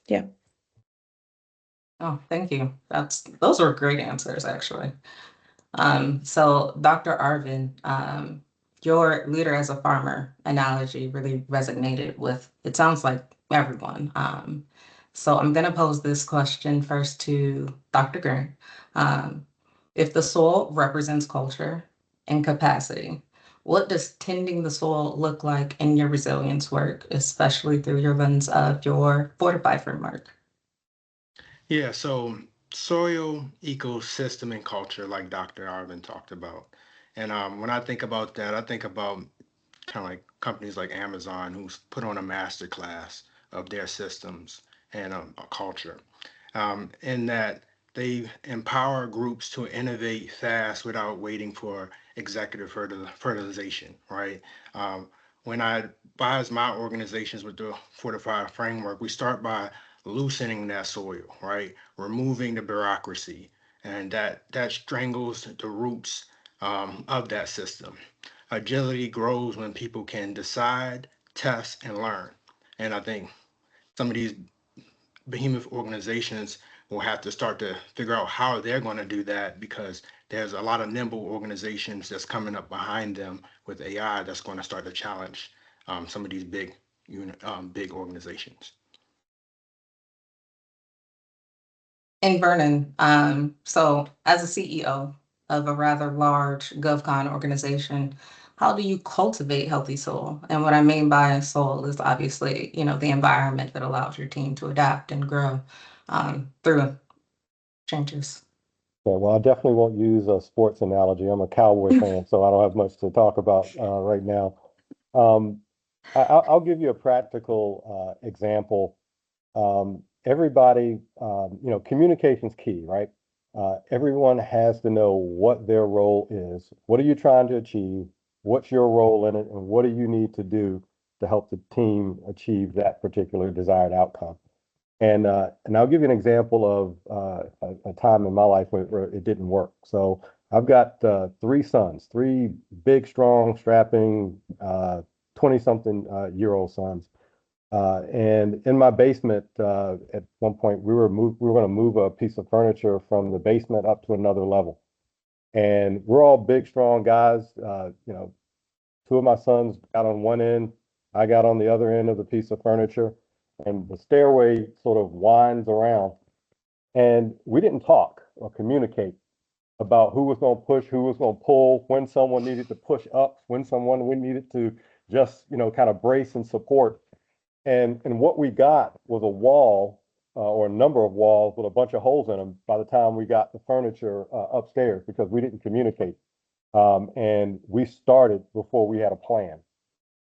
Yeah.
oh, thank you. Those were great answers, actually. So Dr. Arvin, your leader as a farmer analogy really resonated with, it sounds like, everyone. So I'm going to pose this question first to Dr. Green. If the soil represents culture and capacity, what does tending the soil look like in your resilience work, especially through your lens of your Fortify framework?
Yeah, so soil, ecosystem, and culture, like Dr. Arvin talked about. And when I think about that, I think about kind of like companies like Amazon, who's put on a master class of their systems and a culture, in that they empower groups to innovate fast without waiting for executive fertilization, right? When I advise my organizations with the Fortify framework, we start by loosening that soil, right? Removing the bureaucracy, and that strangles the roots of that system. Agility grows when people can decide, test, and learn. And I think some of these behemoth organizations will have to start to figure out how they're going to do that, because there's a lot of nimble organizations that's coming up behind them with AI that's going to start to challenge some of these big organizations.
And Vernon, so as a CEO of a rather large GovCon organization, how do you cultivate healthy soil? And what I mean by soil is obviously, the environment that allows your team to adapt and grow through changes.
Yeah, well, I definitely won't use a sports analogy. I'm a Cowboy fan, so I don't have much to talk about right now. I'll give you a practical example. Everybody, communication's key, right? Everyone has to know what their role is. What are you trying to achieve? What's your role in it? And what do you need to do to help the team achieve that particular desired outcome? And I'll give you an example of a time in my life where it didn't work. So I've got 3 sons, 3 big, strong, strapping, 20-something year-old sons. And in my basement, at one point, we were going to move a piece of furniture from the basement up to another level. And we're all big, strong guys. 2 of my sons got on one end, I got on the other end of the piece of furniture, and the stairway sort of winds around. And we didn't talk or communicate about who was going to push, who was going to pull, when someone needed to push up, when someone we needed to just, kind of brace and support. And what we got was a wall or a number of walls with a bunch of holes in them by the time we got the furniture upstairs, because we didn't communicate. And we started before we had a plan.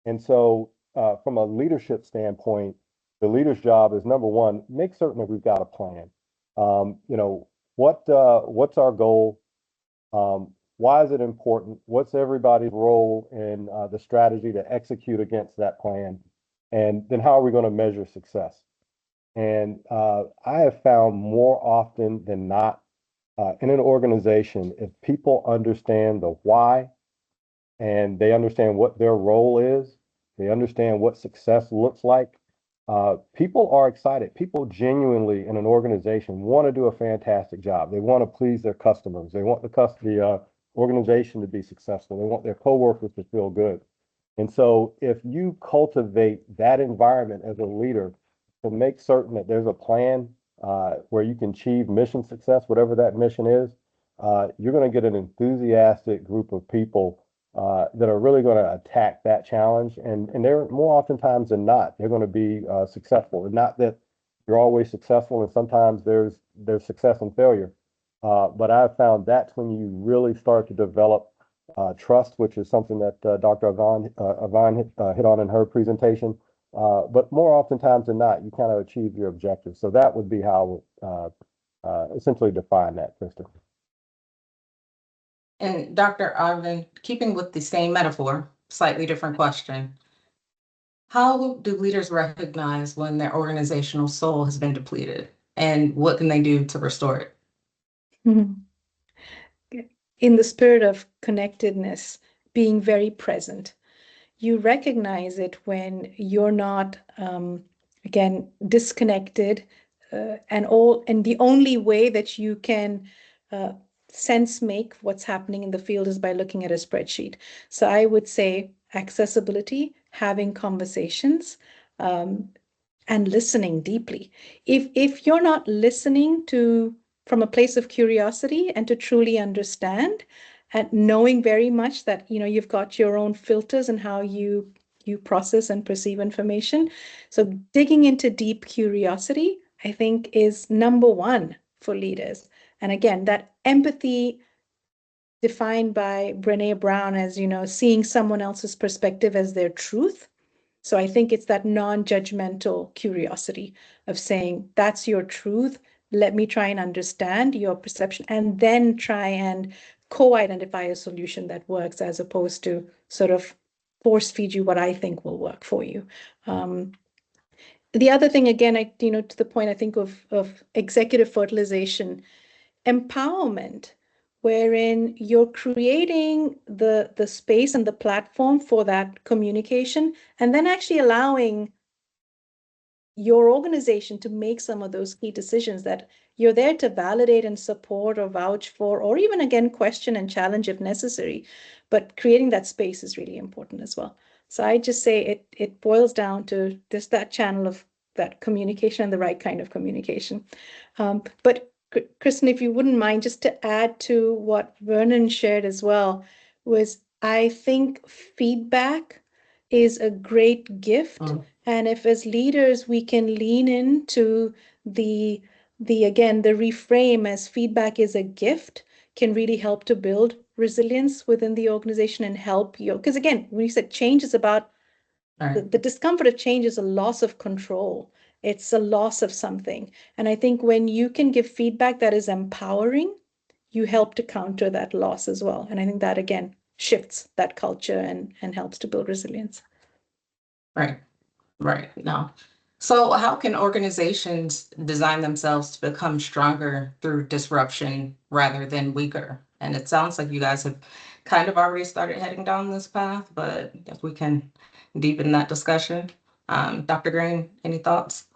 And so from a leadership standpoint, the leader's job is, number one, make certain that we've got a plan. What's our goal? Why is it important? What's everybody's role in the strategy to execute against that plan? And then how are we going to measure success? And I have found more often than not in an organization, if people understand the why and they understand what their role is, they understand what success looks like, people are excited. People genuinely in an organization want to do a fantastic job. They want to please their customers. They want the organization to be successful. They want their coworkers to feel good. And so if you cultivate that environment as a leader to make certain that there's a plan where you can achieve mission success, whatever that mission is, you're going to get an enthusiastic group of people that are really going to attack that challenge. And they're more oftentimes than not, they're going to be successful. And not that you're always successful, and sometimes there's success and failure. But I've found that's when you really start to develop trust, which is something that Dr. Yvonne hit on in her presentation. But more oftentimes than not, you kind of achieve your objectives. So that would be how I would essentially define that, Krista.
And Dr. Arvin, keeping with the same metaphor, slightly different question. How do leaders recognize when their organizational soul has been depleted, and what can they do to restore it?
In the spirit of connectedness, being very present, you recognize it when you're not, again, disconnected, and the only way that you can sense make what's happening in the field is by looking at a spreadsheet. So I would say accessibility, having conversations, and listening deeply. If you're not listening from a place of curiosity and to truly understand, and knowing very much that you've got your own filters and how you process and perceive information. So digging into deep curiosity, I think, is number one for leaders. And again, that empathy defined by Brené Brown as, seeing someone else's perspective as their truth. So I think it's that non-judgmental curiosity of saying, that's your truth. Let me try and understand your perception and then try and co-identify a solution that works, as opposed to sort of force feed you what I think will work for you. The other thing, again, to the point, I think of executive fertilization, empowerment, wherein you're creating the space and the platform for that communication, and then actually allowing your organization to make some of those key decisions that you're there to validate and support or vouch for, or even, again, question and challenge if necessary. But creating that space is really important as well. So I just say it boils down to just that channel of that communication and the right kind of communication. But Kristen, if you wouldn't mind, just to add to what Vernon shared as well, was I think feedback is a great gift. And if as leaders we can lean into the reframe as feedback is a gift, can really help to build resilience within the organization and help you. Because again, when you said change is about the discomfort of change is a loss of control. It's a loss of something. And I think when you can give feedback that is empowering, you help to counter that loss as well. And I think that, again, shifts that culture and helps to build resilience.
Right. No. So how can organizations design themselves to become stronger through disruption rather than weaker? And it sounds like you guys have kind of already started heading down this path, but if we can deepen that discussion. Dr. Green, any thoughts?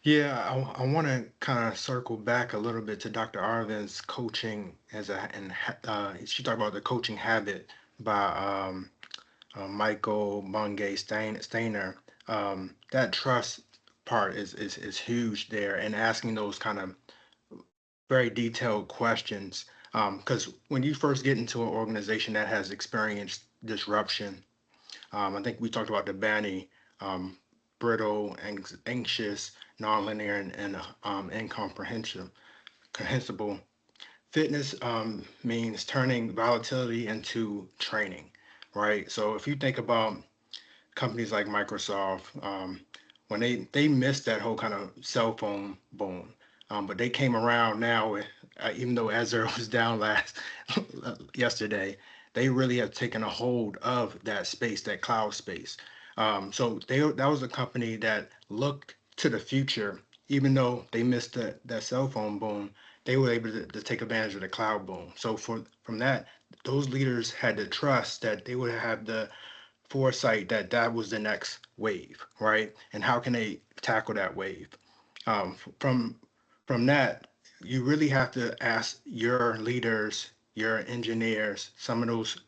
Yeah, I want to kind of circle back a little bit to Dr. Arvin's coaching she talked about the coaching habit by Michael Bungay Stainer. That trust part is huge there, and asking those kind of very detailed questions. Because when you first get into an organization that has experienced disruption, I think we talked about the BANI, brittle, anxious, nonlinear, and incomprehensible. Fitness means turning volatility into training, right? So if you think about companies like Microsoft, when they missed that whole kind of cell phone boom, but they came around now with, even though Azure was down yesterday, they really have taken a hold of that space, that cloud space. So that was a company that looked to the future, even though they missed that cell phone boom, they were able to take advantage of the cloud boom. So from that, those leaders had to trust that they would have the foresight that that was the next wave, right? And how can they tackle that wave? From that, you really have to ask your leaders, your engineers, some of those.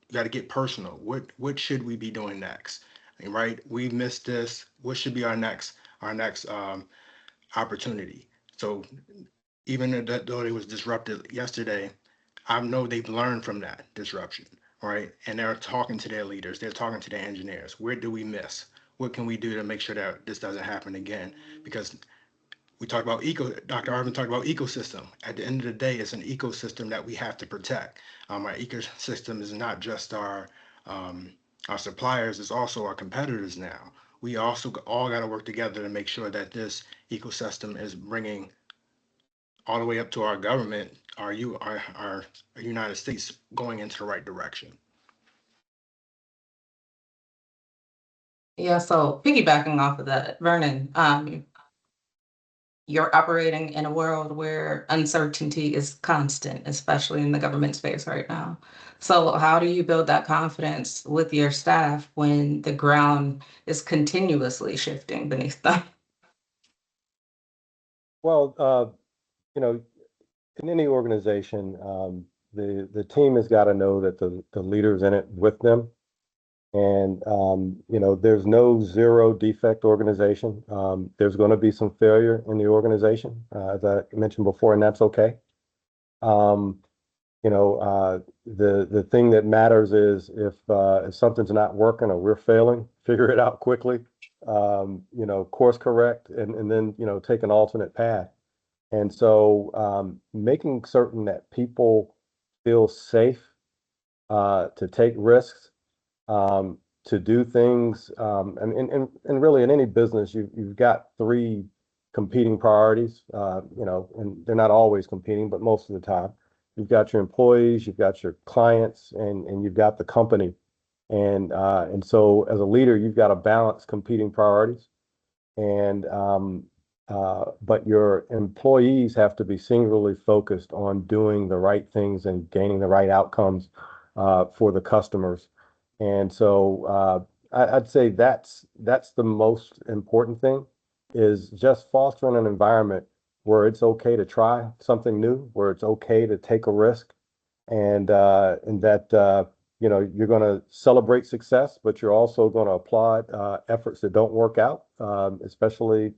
You got to get personal. What should we be doing next? Right? We missed this. What should be our next opportunity? So even though it was disrupted yesterday, I know they've learned from that disruption, right? And they're talking to their leaders, they're talking to their engineers. Where do we miss? What can we do to make sure that this doesn't happen again? Because we talked about Dr. Arvin talked about ecosystem. At the end of the day, it's an ecosystem that we have to protect. Our ecosystem is not just our suppliers, it's also our competitors now. We also all got to work together to make sure that this ecosystem is bringing all the way up to our government, our United States, going into the right direction.
Yeah, so piggybacking off of that, Vernon, you're operating in a world where uncertainty is constant, especially in the government space right now. So how do you build that confidence with your staff when the ground is continuously shifting beneath them?
Well, in any organization, the team has got to know that the leader's in it with them. And, there's no zero defect organization. There's going to be some failure in the organization, as I mentioned before, and that's okay. The thing that matters is if something's not working or we're failing, figure it out quickly, course correct, and then, take an alternate path. And so making certain that people feel safe to take risks, to do things, and really in any business, you've got three competing priorities, and they're not always competing, but most of the time. You've got your employees, you've got your clients, and you've got the company. And so as a leader, you've got to balance competing priorities. And but your employees have to be singularly focused on doing the right things and gaining the right outcomes for the customers. And so I'd say that's the most important thing, is just fostering an environment where it's okay to try something new, where it's okay to take a risk, and that you're going to celebrate success, but you're also going to applaud efforts that don't work out, especially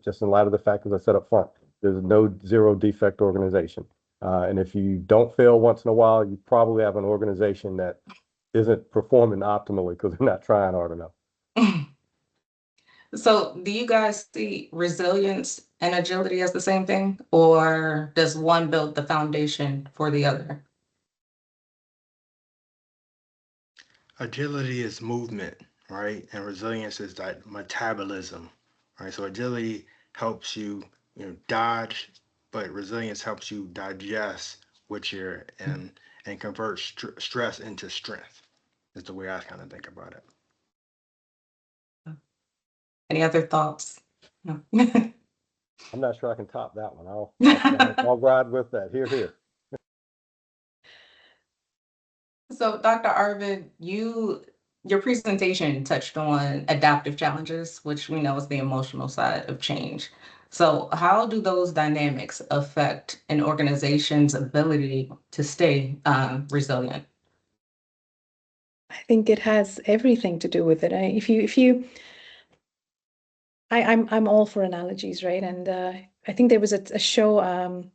just in light of the fact, as I said up front, there's no zero defect organization. And if you don't fail once in a while, you probably have an organization that isn't performing optimally because they're not trying hard enough.
So do you guys see resilience and agility as the same thing, or does one build the foundation for the other?
Agility is movement, right? And resilience is that metabolism, right? So agility helps you, dodge, but resilience helps you digest what you're in and convert stress into strength. Is the way I kind of think about it.
Any other thoughts? No.
I'm not sure I can top that one. I'll ride with that. Here.
So, Dr. Arvid, your presentation touched on adaptive challenges, which we know is the emotional side of change. So, how do those dynamics affect an organization's ability to stay resilient?
I think it has everything to do with it. I'm all for analogies, right? And I think there was a show on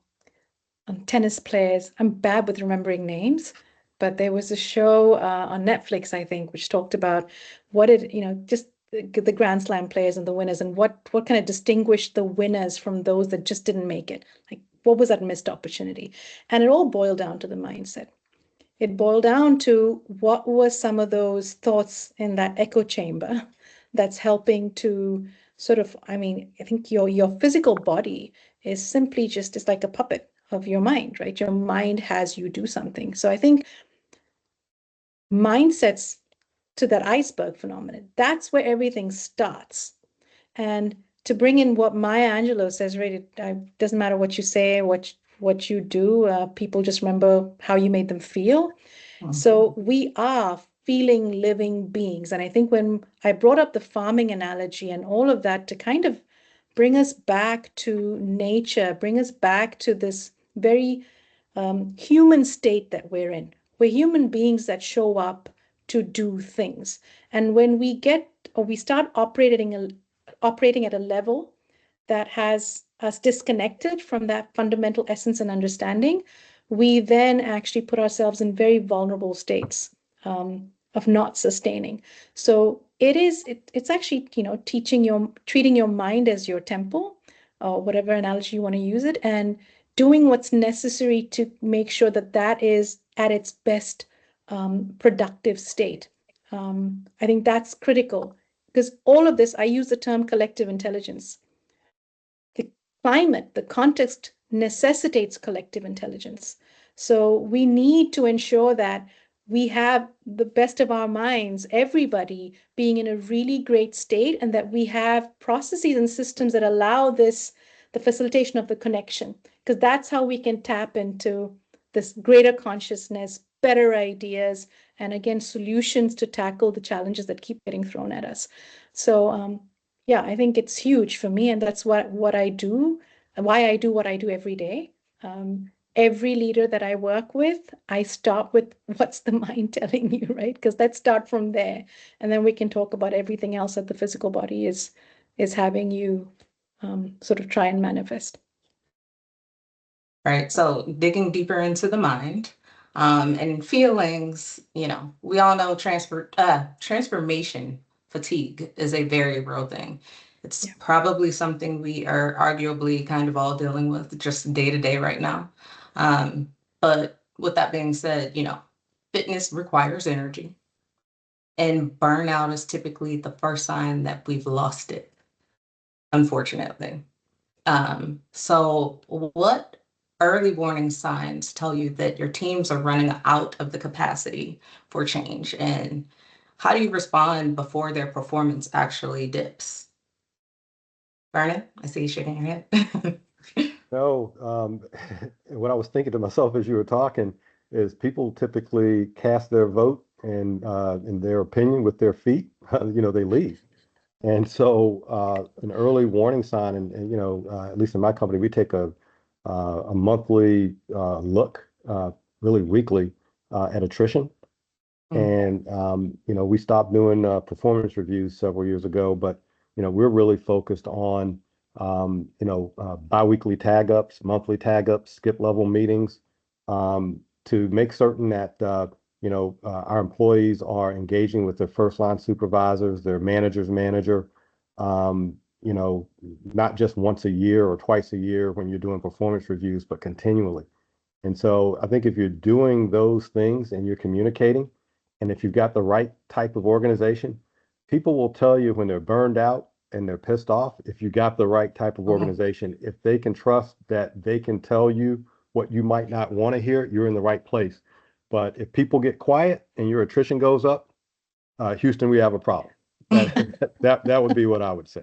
tennis players. I'm bad with remembering names, but there was a show on Netflix, I think, which talked about just the Grand Slam players and the winners, and what kind of distinguished the winners from those that just didn't make it. Like, what was that missed opportunity? And it all boiled down to the mindset. It boiled down to what were some of those thoughts in that echo chamber that's helping to I think your physical body is simply just like a puppet of your mind, right? Your mind has you do something. So I think mindsets to that iceberg phenomenon, that's where everything starts. And to bring in what Maya Angelou says, right? It doesn't matter what you say, what you do, people just remember how you made them feel. Mm-hmm. So we are feeling living beings. And I think when I brought up the farming analogy and all of that to kind of bring us back to nature, bring us back to this very human state that we're in. We're human beings that show up to do things. And when we start operating at a level that has us disconnected from that fundamental essence and understanding, we then actually put ourselves in very vulnerable states of not sustaining. So it's actually, treating your mind as your temple, or whatever analogy you want to use it, and doing what's necessary to make sure that is at its best productive state. I think that's critical, because all of this, I use the term collective intelligence. The climate, the context necessitates collective intelligence. So we need to ensure that we have the best of our minds, everybody being in a really great state, and that we have processes and systems that allow the facilitation of the connection, because that's how we can tap into this greater consciousness, better ideas, and again, solutions to tackle the challenges that keep getting thrown at us. So yeah, I think it's huge for me, and that's what I do, and why I do what I do every day. every leader that I work with, I start with what's the mind telling you, right? Because let's start from there, and then we can talk about everything else that the physical body is having you sort of try and manifest.
Right. So digging deeper into the mind and feelings, we all know transformation fatigue is a very real thing. It's probably something we are arguably kind of all dealing with just day to day right now. But with that being said, fitness requires energy, and burnout is typically the first sign that we've lost it, unfortunately. So what early warning signs tell you that your teams are running out of the capacity for change? And how do you respond before their performance actually dips? Vernon, I see you shaking your head.
No, what I was thinking to myself as you were talking is people typically cast their vote and in their opinion with their feet, they leave. And so an early warning sign, and at least in my company, we take a monthly look, really weekly, at attrition. And we stopped doing performance reviews several years ago, but we're really focused on biweekly tag ups, monthly tag ups, skip level meetings, to make certain that our employees are engaging with their first line supervisors, their manager's manager, not just once a year or twice a year when you're doing performance reviews, but continually. And so I think if you're doing those things and you're communicating, and if you've got the right type of organization, people will tell you when they're burned out and they're pissed off. If you got the right type of organization, if they can trust that they can tell you what you might not want to hear, you're in the right place. But if people get quiet and your attrition goes up, Houston, we have a problem. That would be what I would say.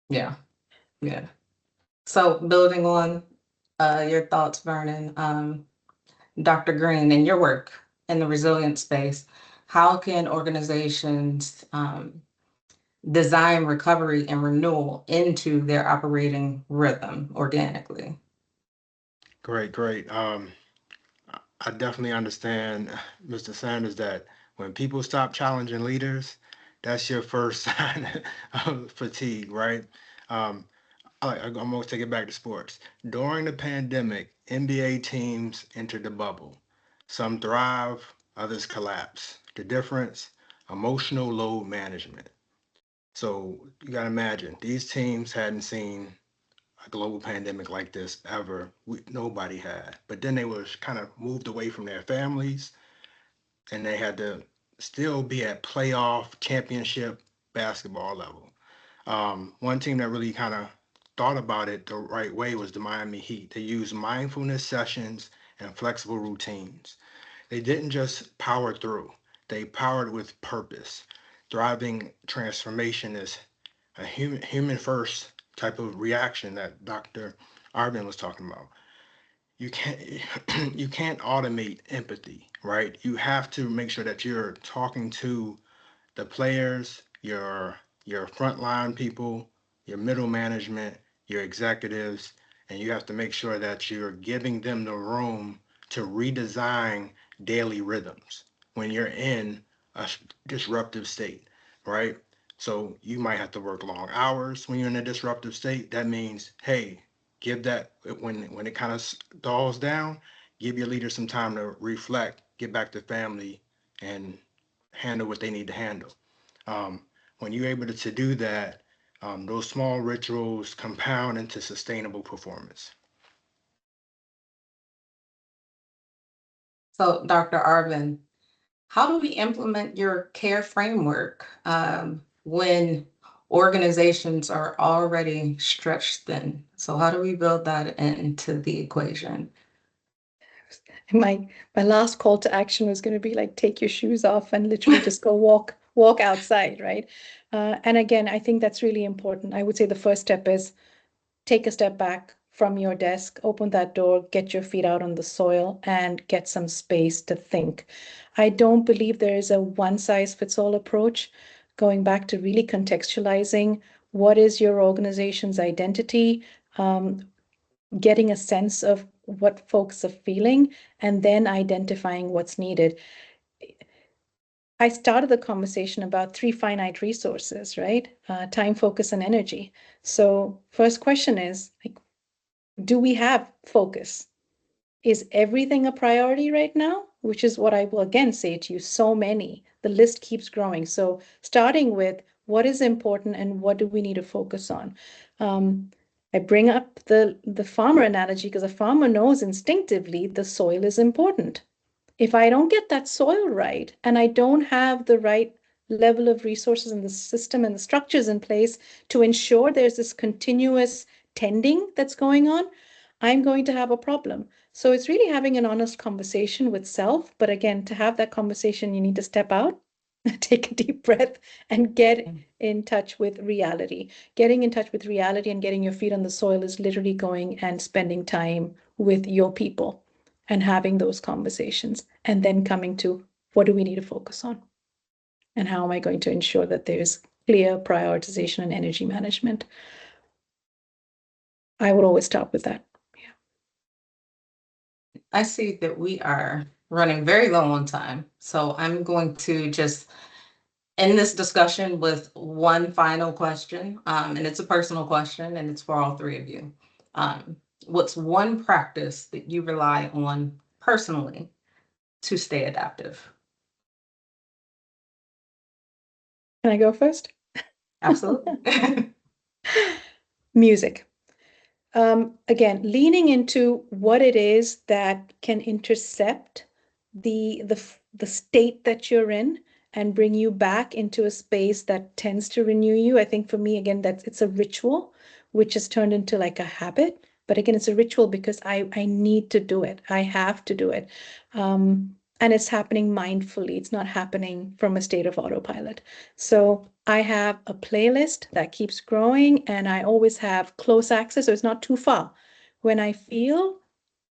Yeah. So building on your thoughts, Vernon, Dr. Green, in your work in the resilience space, how can organizations design recovery and renewal into their operating rhythm organically?
Great. I definitely understand, Mr. Sanders, that when people stop challenging leaders, that's your first sign of fatigue, right? I'm going to take it back to sports. During the pandemic, NBA teams entered the bubble. Some thrive, others collapse. The difference, emotional load management. So you got to imagine, these teams hadn't seen a global pandemic like this ever. Nobody had. But then they were kind of moved away from their families, and they had to still be at playoff championship basketball level. One team that really kind of thought about it the right way was the Miami Heat. They used mindfulness sessions and flexible routines. They didn't just power through, they powered with purpose. Thriving transformation is a human first type of reaction that Dr. Arvin was talking about. You can't you can't automate empathy, right? You have to make sure that you're talking to the players, your frontline people, your middle management, your executives, and you have to make sure that you're giving them the room to redesign daily rhythms when you're in a disruptive state, right? So you might have to work long hours when you're in a disruptive state. That means, hey, give that when it kind of stalls down, give your leader some time to reflect, get back to family, and handle what they need to handle. When you're able to do that, those small rituals compound into sustainable performance.
So, Dr. Arvin, how do we implement your care framework when organizations are already stretched thin? So how do we build that into the equation?
My last call to action was going to be like, take your shoes off and literally just go walk outside, right? And again, I think that's really important. I would say the first step is take a step back from your desk, open that door, get your feet out on the soil, and get some space to think. I don't believe there is a one-size-fits-all approach. Going back to really contextualizing what is your organization's identity, getting a sense of what folks are feeling, and then identifying what's needed. I started the conversation about 3 finite resources, right? Time, focus, and energy. So first question is, like, do we have focus? Is everything a priority right now? Which is what I will again say to you, so many. The list keeps growing. So starting with what is important and what do we need to focus on? I bring up the farmer analogy because a farmer knows instinctively the soil is important. If I don't get that soil right and I don't have the right level of resources in the system and the structures in place to ensure there's this continuous tending that's going on, I'm going to have a problem. So it's really having an honest conversation with self. But again, to have that conversation, you need to step out, take a deep breath, and get in touch with reality. Getting in touch with reality and getting your feet on the soil is literally going and spending time with your people and having those conversations, and then coming to what do we need to focus on? And how am I going to ensure that there's clear prioritization and energy management? I would always start with that.
I see that we are running very low on time. So I'm going to just end this discussion with one final question. And it's a personal question, and it's for all 3 of you. What's one practice that you rely on personally to stay adaptive?
Can I go first?
Absolutely.
Music. Again, leaning into what it is that can intercept the state that you're in and bring you back into a space that tends to renew you. I think for me, again, it's a ritual, which has turned into like a habit. But again, it's a ritual because I need to do it. I have to do it. And it's happening mindfully. It's not happening from a state of autopilot. So I have a playlist that keeps growing, and I always have close access, so it's not too far. When I feel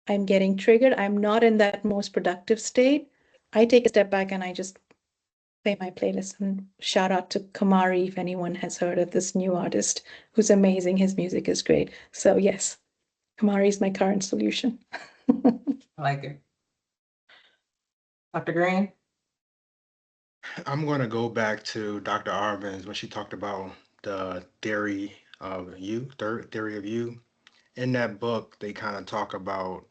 I'm getting triggered, I'm not in that most productive state, I take a step back and I just play my playlist. And shout out to Kamari, if anyone has heard of this new artist who's amazing. His music is great. So yes, Kamari is my current solution.
I like it. Dr. Green?
I'm going to go back to Dr. Arvin's when she talked about the theory of you, third theory of you. In that book, they kind of talk about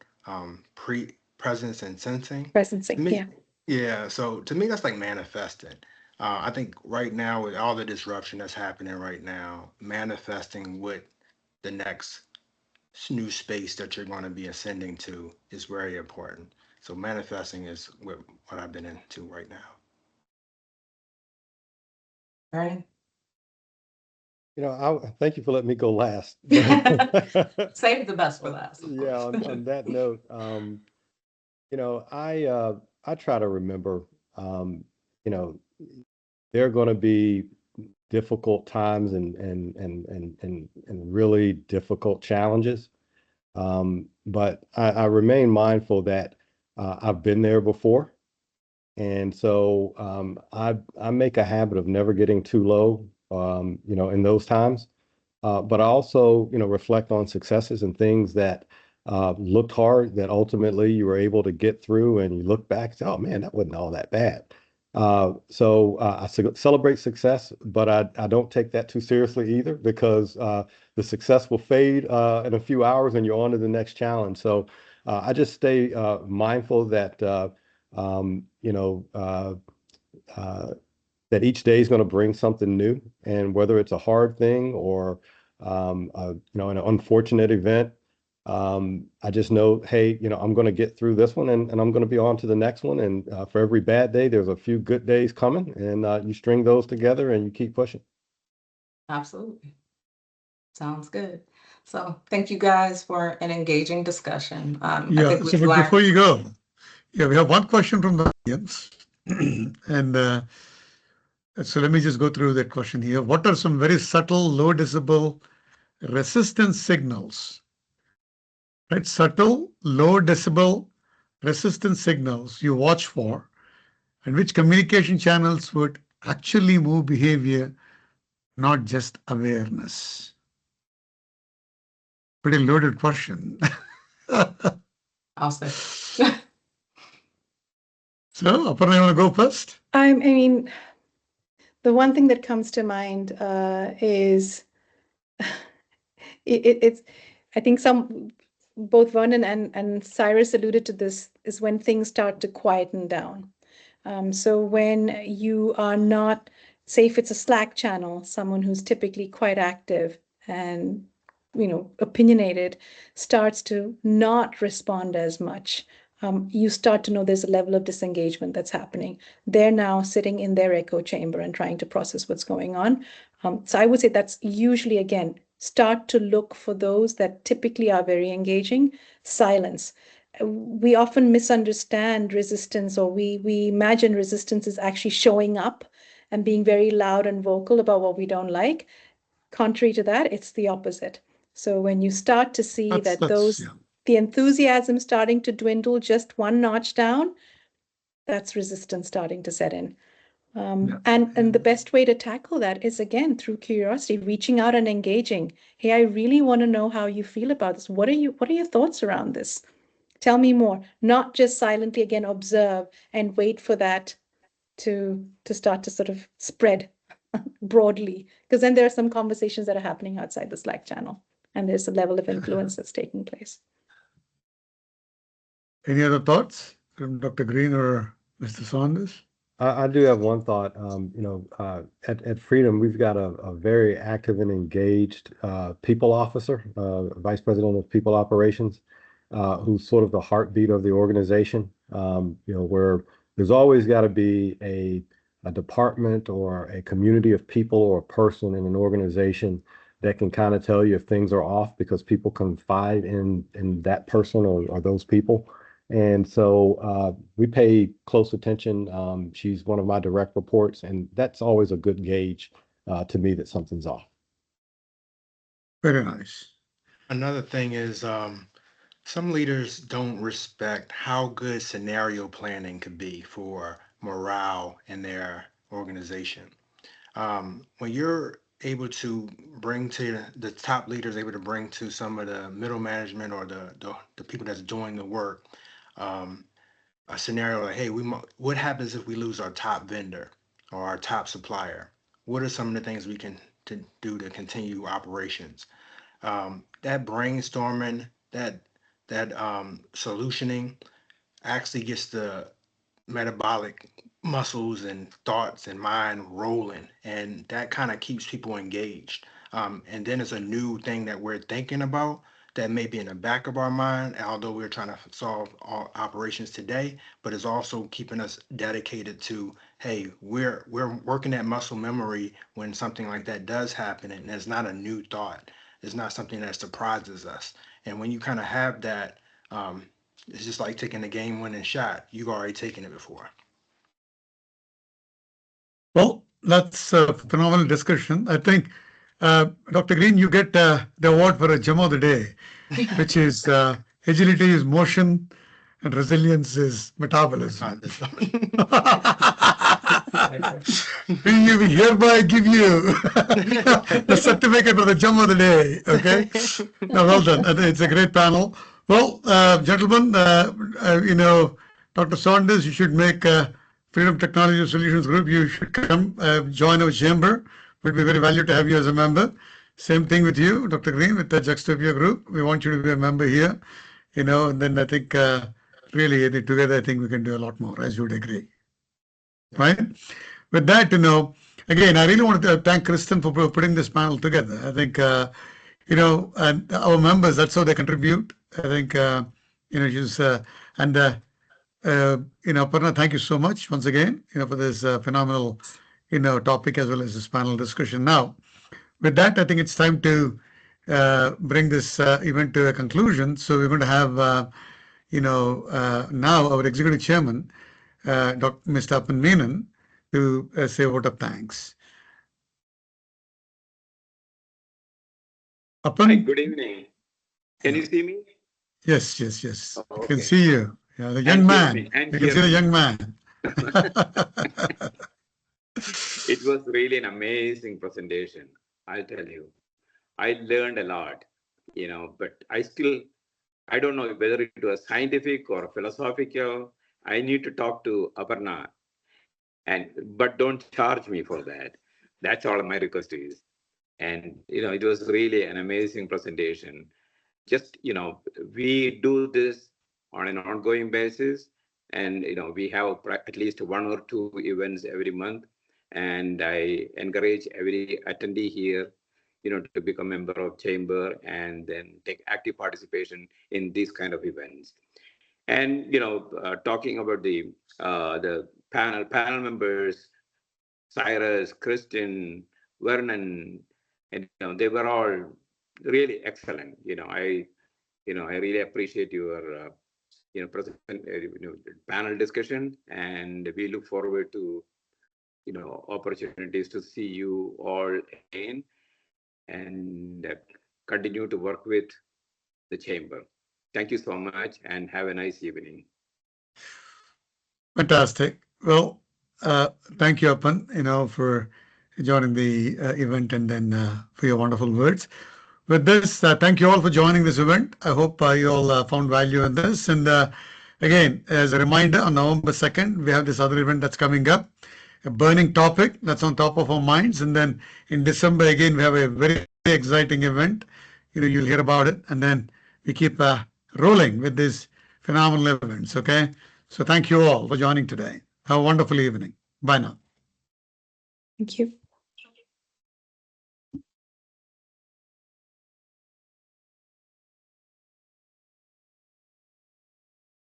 presence and sensing.
Presencing,
Me,
yeah.
yeah. So to me, that's like manifesting. I think right now, with all the disruption that's happening right now, manifesting what the next new space that you're going to be ascending to is very important. So manifesting is what I've been into right now.
Right.
Thank you for letting me go last.
Save the best for last.
Yeah, on that note, I try to remember, there are going to be difficult times and really difficult challenges. But I remain mindful that I've been there before. And so I make a habit of never getting too low, in those times. But I also, reflect on successes and things that looked hard that ultimately you were able to get through, and you look back and say, oh man, that wasn't all that bad. So I celebrate success, but I don't take that too seriously either, because the success will fade in a few hours and you're on to the next challenge. So I just stay mindful that, that each day is going to bring something new, and whether it's a hard thing or an unfortunate event, I just know, hey, I'm going to get through this one, and I'm going to be on to the next one. And for every bad day, there's a few good days coming, and you string those together and you keep pushing.
Absolutely. Sounds good. So thank you guys for an engaging discussion. I think
So but before you go, we have one question from the audience. And so let me just go through that question here. What are some very subtle, low decibel resistance signals? Right? Subtle, low decibel resistance signals you watch for, and which communication channels would actually move behavior, not just awareness? Pretty loaded question.
I'll say.
So, Aparna, you want to go first?
I mean, the one thing that comes to mind is it's, I think both Vernon and Cyrus alluded to this, is when things start to quieten down. So when you are not, say if it's a Slack channel, someone who's typically quite active and, opinionated starts to not respond as much. You start to know there's a level of disengagement that's happening. They're now sitting in their echo chamber and trying to process what's going on. So I would say that's usually, again, start to look for those that typically are very engaging. Silence. We often misunderstand resistance, or we imagine resistance is actually showing up and being very loud and vocal about what we don't like. Contrary to that, it's the opposite. So when you start to see the enthusiasm starting to dwindle just one notch down, that's resistance starting to set in. And the best way to tackle that is, again, through curiosity, reaching out and engaging. Hey, I really want to know how you feel about this. What are your thoughts around this? Tell me more. Not just silently, again, observe and wait for that to start to sort of spread broadly, because then there are some conversations that are happening outside the Slack channel, and there's a level of influence that's taking place.
Any other thoughts from Dr. Green or Mr. Saunders?
I do have one thought. At Freedom, we've got a very active and engaged people officer, vice president of people operations, who's sort of the heartbeat of the organization. Where there's always got to be a department or a community of people or a person in an organization that can kind of tell you if things are off, because people confide in that person or those people. And so we pay close attention. She's one of my direct reports, and that's always a good gauge to me that something's off.
Very nice.
Another thing is some leaders don't respect how good scenario planning could be for morale in their organization. When you're able to bring to the top leaders, able to bring to some of the middle management or the people that's doing the work, a scenario like, hey, what happens if we lose our top vendor or our top supplier? What are some of the things we can do to continue operations? That brainstorming, that solutioning actually gets the metabolic muscles and thoughts and mind rolling, and that kind of keeps people engaged. And then it's a new thing that we're thinking about that may be in the back of our mind, although we're trying to solve all operations today, but it's also keeping us dedicated to, hey, we're working that muscle memory when something like that does happen, and it's not a new thought. It's not something that surprises us. And when you kind of have that, it's just like taking a game-winning shot. You've already taken it before.
Well, that's a phenomenal discussion. I think, Dr. Green, you get the award for a gem of the day, which is agility is motion and resilience is metabolism. We hereby give you the certificate for the gem of the day. Okay, no, well done. I think it's a great panel. Well, gentlemen, Dr. Saunders, you should make Freedom Technology Solutions Group. You should come join our chamber. Would be very valued to have you as a member. Same thing with you, Dr. Green, with the Juxtapia Group. We want you to be a member here. And then I think really together, I think we can do a lot more, as you would agree. Right? With that, again, I really want to thank Kristen for putting this panel together. I think, and our members, that's how they contribute. I think, she's, Aparna, thank you so much once again, for this phenomenal, topic as well as this panel discussion. Now, with that, I think it's time to bring this event to a conclusion. So we're going to have, now our executive chairman, Dr. Mr. Apan Menon, to say a vote of thanks. Apan?
Hi, good evening. Can you see me?
Yes.
Oh,
I can
okay.
see you. Yeah, the young man. You can see the young man.
It was really an amazing presentation. I'll tell you. I learned a lot. but I don't know whether it was scientific or philosophical. I need to talk to Aparna, but don't charge me for that. That's all my request is. And it was really an amazing presentation. Just we do this on an ongoing basis, and we have at least 1 or 2 events every month. And I encourage every attendee here to become a member of chamber and then take active participation in these kind of events. And talking about the panel members, Cyrus, Christian, Vernon, and they were all really excellent. I really appreciate your panel discussion, and we look forward to opportunities to see you all again and continue to work with the chamber. Thank you so much, and have a nice evening.
Fantastic. Well, thank you, Apan, for joining the event and then for your wonderful words. With this, thank you all for joining this event. I hope you all found value in this. And again, as a reminder, on November 2nd, we have this other event that's coming up, a burning topic that's on top of our minds. And then in December, again, we have a very exciting event. You'll hear about it. And then we keep rolling with these phenomenal events. Okay. So thank you all for joining today. Have a wonderful evening. Bye now.
Thank you.